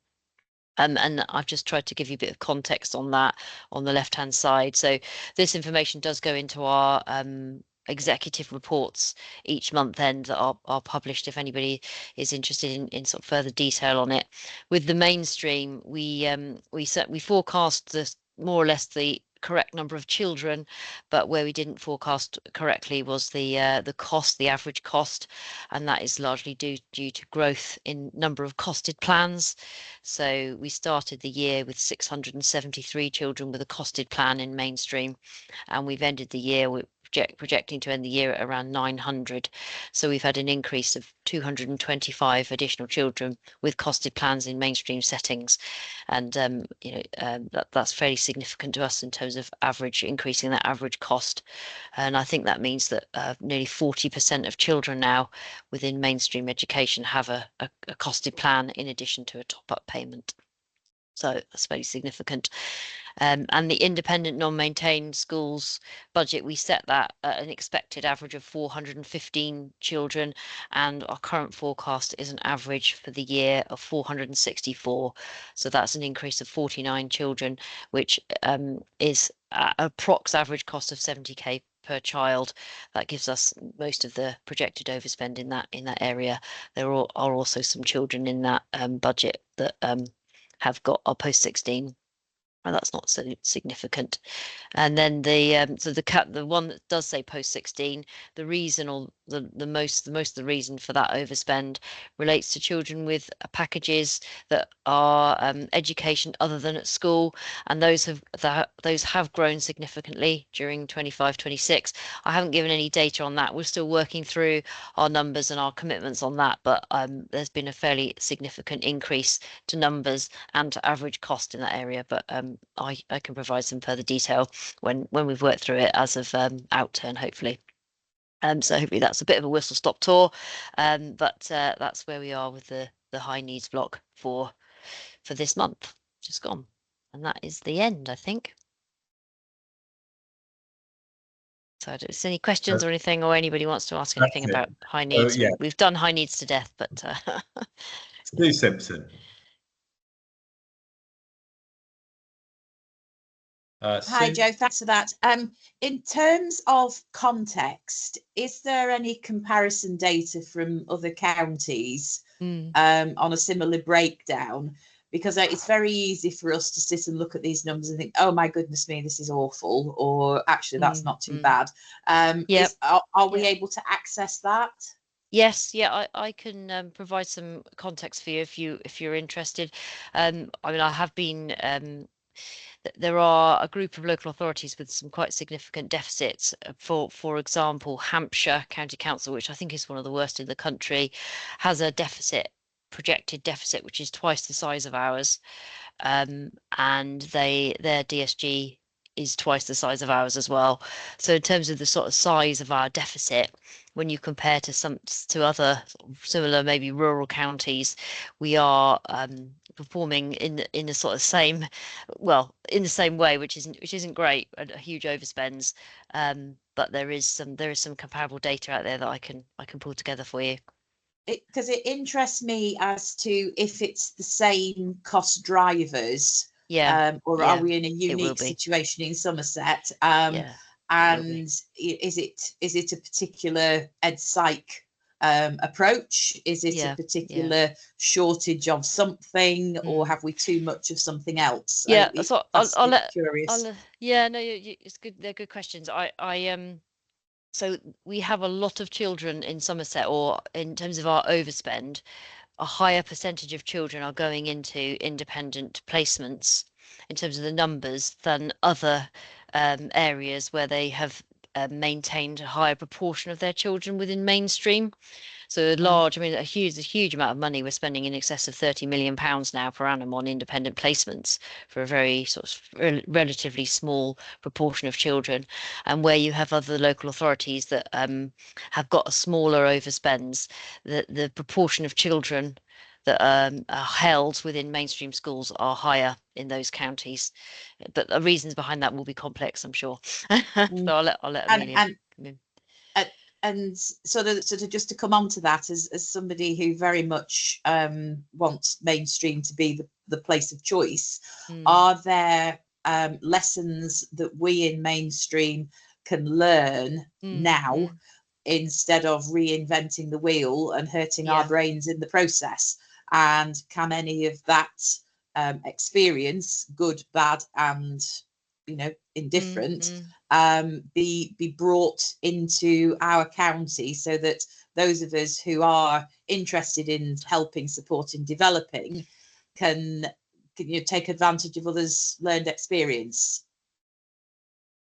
And I've just tried to give you a bit of context on that on the left hand side. So this information does go into our executive reports each month end that are published if anybody is interested in sort of further detail on it. With the mainstream, we forecast more or less the correct number of children, but where we didn't forecast correctly was the average cost, and that is largely due to growth in number of costed plans. So we started the year with 673 children with a costed plan in mainstream, and we've ended the year with projecting to end the year at around 900. So we've had an increase of 225 additional children with costed plans in mainstream settings, and that's fairly significant to us in terms of increasing that average cost. And I think that means that nearly 40% of children now within mainstream education have a costed plan in addition to a top-up payment. So that's very significant. And the independent non-maintained schools budget, we set that at an expected average of 415 children, and our current forecast is an average for the year of 464. So that's an increase of 49 children, which is a prox average cost of 70k per child. That gives us most of the projected overspend in that area. There are also some children in that budget that have got our post-16, and that's not so significant. And then the one that does say post-16, the reason, or the most of the reason for that overspend relates to children with packages that are education other than at school, and those have grown significantly during 25-26. I haven't given any data on that. We're still working through our numbers and our commitments on that, but there's been a fairly significant increase to numbers and to average cost in that area. But I can provide some further detail when we've worked through it as of outturn, hopefully. So hopefully that's a bit of a whistle-stop tour, but that's where we are with the high needs block for this month, just gone. And that is the end, I think. So if there's any questions or anything, or anybody wants to ask anything about high needs, yeah. we've done high needs to death, but Stu Simpson. Hi, Joe. Thanks for that. In terms of context, is there any comparison data from other counties on a similar breakdown? Because it's very easy for us to sit and look at these numbers and think, oh, my goodness me, this is awful, or actually, that's not too bad. Are we able to access that? Yes, yeah, I can provide some context for you if you're interested. I mean, I have been. There are a group of local authorities with some quite significant deficits. For example, Hampshire County Council, which I think is one of the worst in the country, has a deficit projected deficit, which is twice the size of ours, and their DSG is twice the size of ours as well. So in terms of the sort of size of our deficit, when you compare to other similar maybe rural counties, we are performing in the sort of same, well, in the same way, which isn't great, a huge overspends. But there is some comparable data out there that I can pull together for you. Because it interests me as to if it's the same cost drivers, or are we in a unique situation in Somerset? And is it a particular EdPsych approach? Is it a particular shortage of something, or have we too much of something else? So I'll curious. It's good. They're good questions. So we have a lot of children in Somerset, or in terms of our overspend, a higher percentage of children are going into independent placements in terms of the numbers than other areas where they have maintained a higher proportion of their children within mainstream. So a huge amount of money we're spending, in excess of £30 million now per annum on independent placements for a very sort of relatively small proportion of children. And where you have other local authorities that have got a smaller overspends, the proportion of children that are held within mainstream schools are higher in those counties. But the reasons behind that will be complex, I'm sure. So I'll let Amelia come in. And sort of just to come on to that, as somebody who very much wants mainstream to be the place of choice, are there lessons that we in mainstream can learn now instead of reinventing the wheel and hurting our brains in the process? And can any of that experience, good, bad, and indifferent, be brought into our county, so that those of us who are interested in helping, supporting, developing can take advantage of others' learned experience?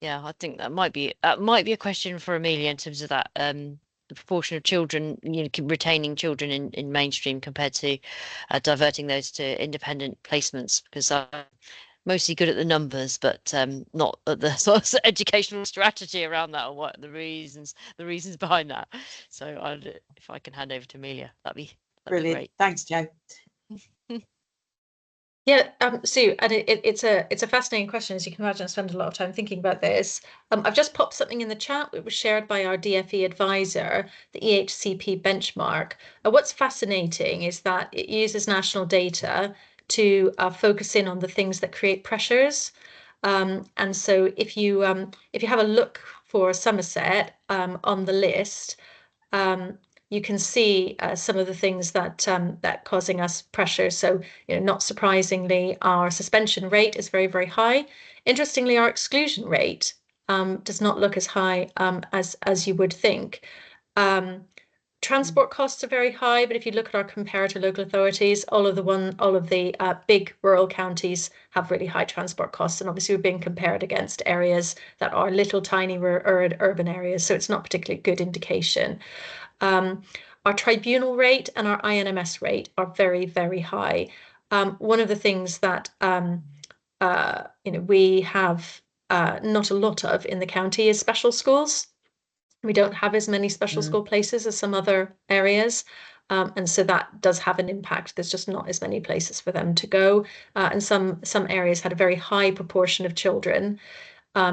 I think that might be a question for Amelia in terms of that, the proportion of children, retaining children in mainstream compared to diverting those to independent placements, because mostly good at the numbers, but not at the sort of educational strategy around that, or what the reasons behind that. So if I can hand over to Amelia, that'd be brilliant. Great. Thanks, Jo. Sue, and it's a fascinating question. As you can imagine, I spend a lot of time thinking about this. I've just popped something in the chat. It was shared by our DFE advisor, the EHCP benchmark. What's fascinating is that it uses national data to focus in on the things that create pressures. And so if you have a look for Somerset on the list, you can see some of the things that causing us pressure. So, not surprisingly, our suspension rate is very, very high. Interestingly, our exclusion rate does not look as high as you would think. Transport costs are very high, but if you look at our comparator local authorities, all of the big rural counties have really high transport costs, and obviously we're being compared against areas that are little tiny urban areas, so it's not particularly good indication. Our tribunal rate and our INMS rate are very, very high. One of the things that we have not a lot of in the county is special schools. We don't have as many special school places as some other areas. And so that does have an impact. There's just not as many places for them to go. And some areas had a very high proportion of children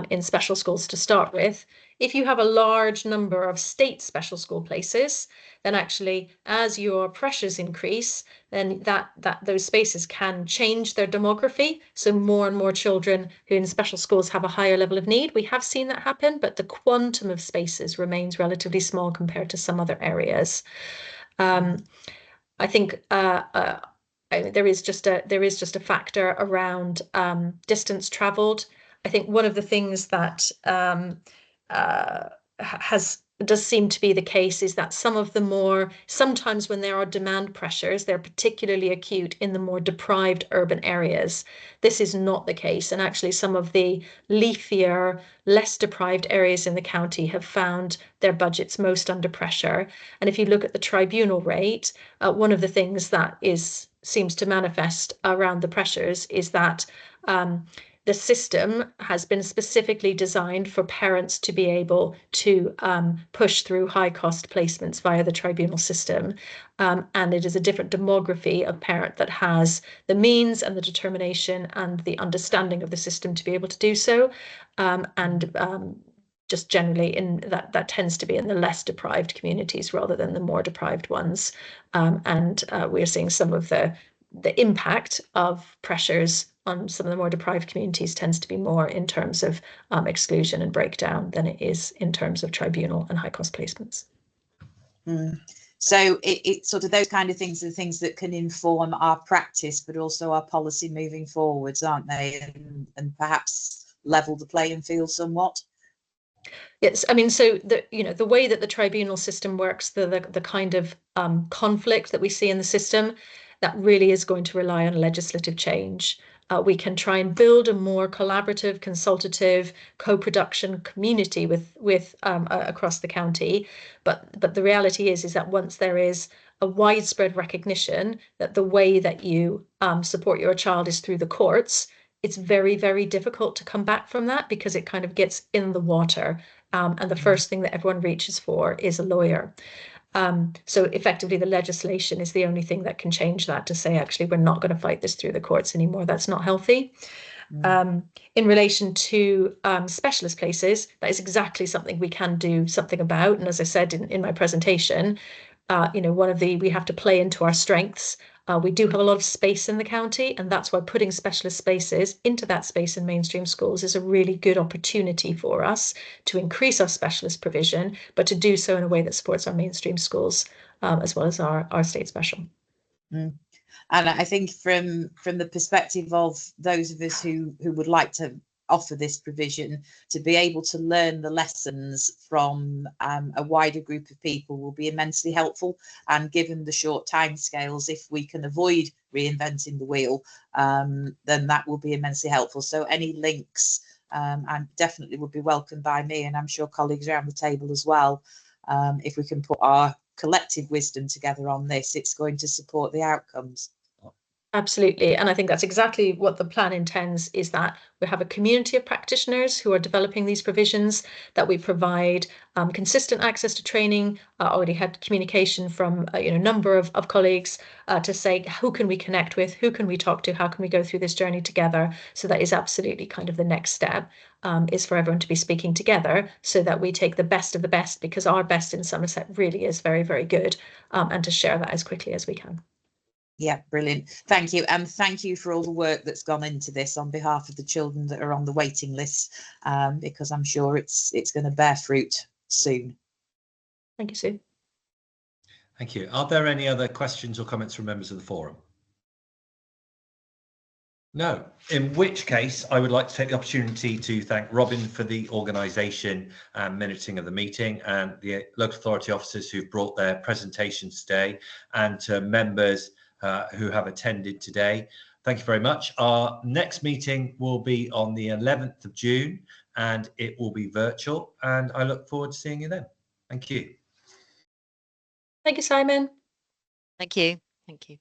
in special schools to start with. If you have a large number of state special school places, then actually, as your pressures increase, then those spaces can change their demography. So more and more children who in special schools have a higher level of need. We have seen that happen, but the quantum of spaces remains relatively small compared to some other areas. I think there is just a factor around distance traveled. I think one of the things that has does seem to be the case is that some of the more, sometimes when there are demand pressures, they're particularly acute in the more deprived urban areas. This is not the case. And actually some of the leafier, less deprived areas in the county have found their budgets most under pressure. And if you look at the tribunal rate, one of the things that seems to manifest around the pressures is that the system has been specifically designed for parents to be able to push through high cost placements via the tribunal system. And it is a different demography of parent that has the means and the determination and the understanding of the system to be able to do so. Just generally that tends to be in the less deprived communities rather than the more deprived ones. We're seeing some of the impact of pressures on some of the more deprived communities tends to be more in terms of exclusion and breakdown than it is in terms of tribunal and high cost placements. So it's sort of those kind of things are the things that can inform our practice, but also our policy moving forwards, aren't they? And perhaps level the playing field somewhat. Yes, I mean, so the way that the tribunal system works, the kind of conflict that we see in the system, that really is going to rely on legislative change. We can try and build a more collaborative, consultative, co-production community with across the county, but the reality is that once there is a widespread recognition that the way that you support your child is through the courts, it's very, very difficult to come back from that because it kind of gets in the water. And the first thing that everyone reaches for is a lawyer. So effectively the legislation is the only thing that can change that, to say, actually, we're not going to fight this through the courts anymore. That's not healthy. In relation to specialist places, that is exactly something we can do something about. And as I said in my presentation, we have to play into our strengths. We do have a lot of space in the county, and that's why putting specialist spaces into that space in mainstream schools is a really good opportunity for us to increase our specialist provision, but to do so in a way that supports our mainstream schools as well as our state special. And I think from the perspective of those of us who would like to offer this provision, to be able to learn the lessons from a wider group of people will be immensely helpful. And given the short timescales, if we can avoid reinventing the wheel, then that will be immensely helpful. So any links and definitely would be welcomed by me, and I'm sure colleagues around the table as well. If we can put our collective wisdom together on this, it's going to support the outcomes. Absolutely. And I think that's exactly what the plan intends, is that we have a community of practitioners who are developing these provisions, that we provide consistent access to training. Already had communication from a number of colleagues to say, who can we connect with, who can we talk to, how can we go through this journey together? So that is absolutely kind of the next step, is for everyone to be speaking together so that we take the best of the best, because our best in Somerset really is very, very good, and to share that as quickly as we can. Yeah, brilliant. Thank you. And thank you for all the work that's gone into this on behalf of the children that are on the waiting list, because I'm sure it's going to bear fruit soon. Thank you, Sue. Thank you. Are there any other questions or comments from members of the forum? No, in which case I would like to take the opportunity to thank Robin for the organisation and minuting of the meeting, and the local authority officers who've brought their presentations today, and to members who have attended today. Thank you very much. Our next meeting will be on the 11th of June, and it will be virtual, and I look forward to seeing you then. Thank you. Thank you, Simon. Thank you. Thank you.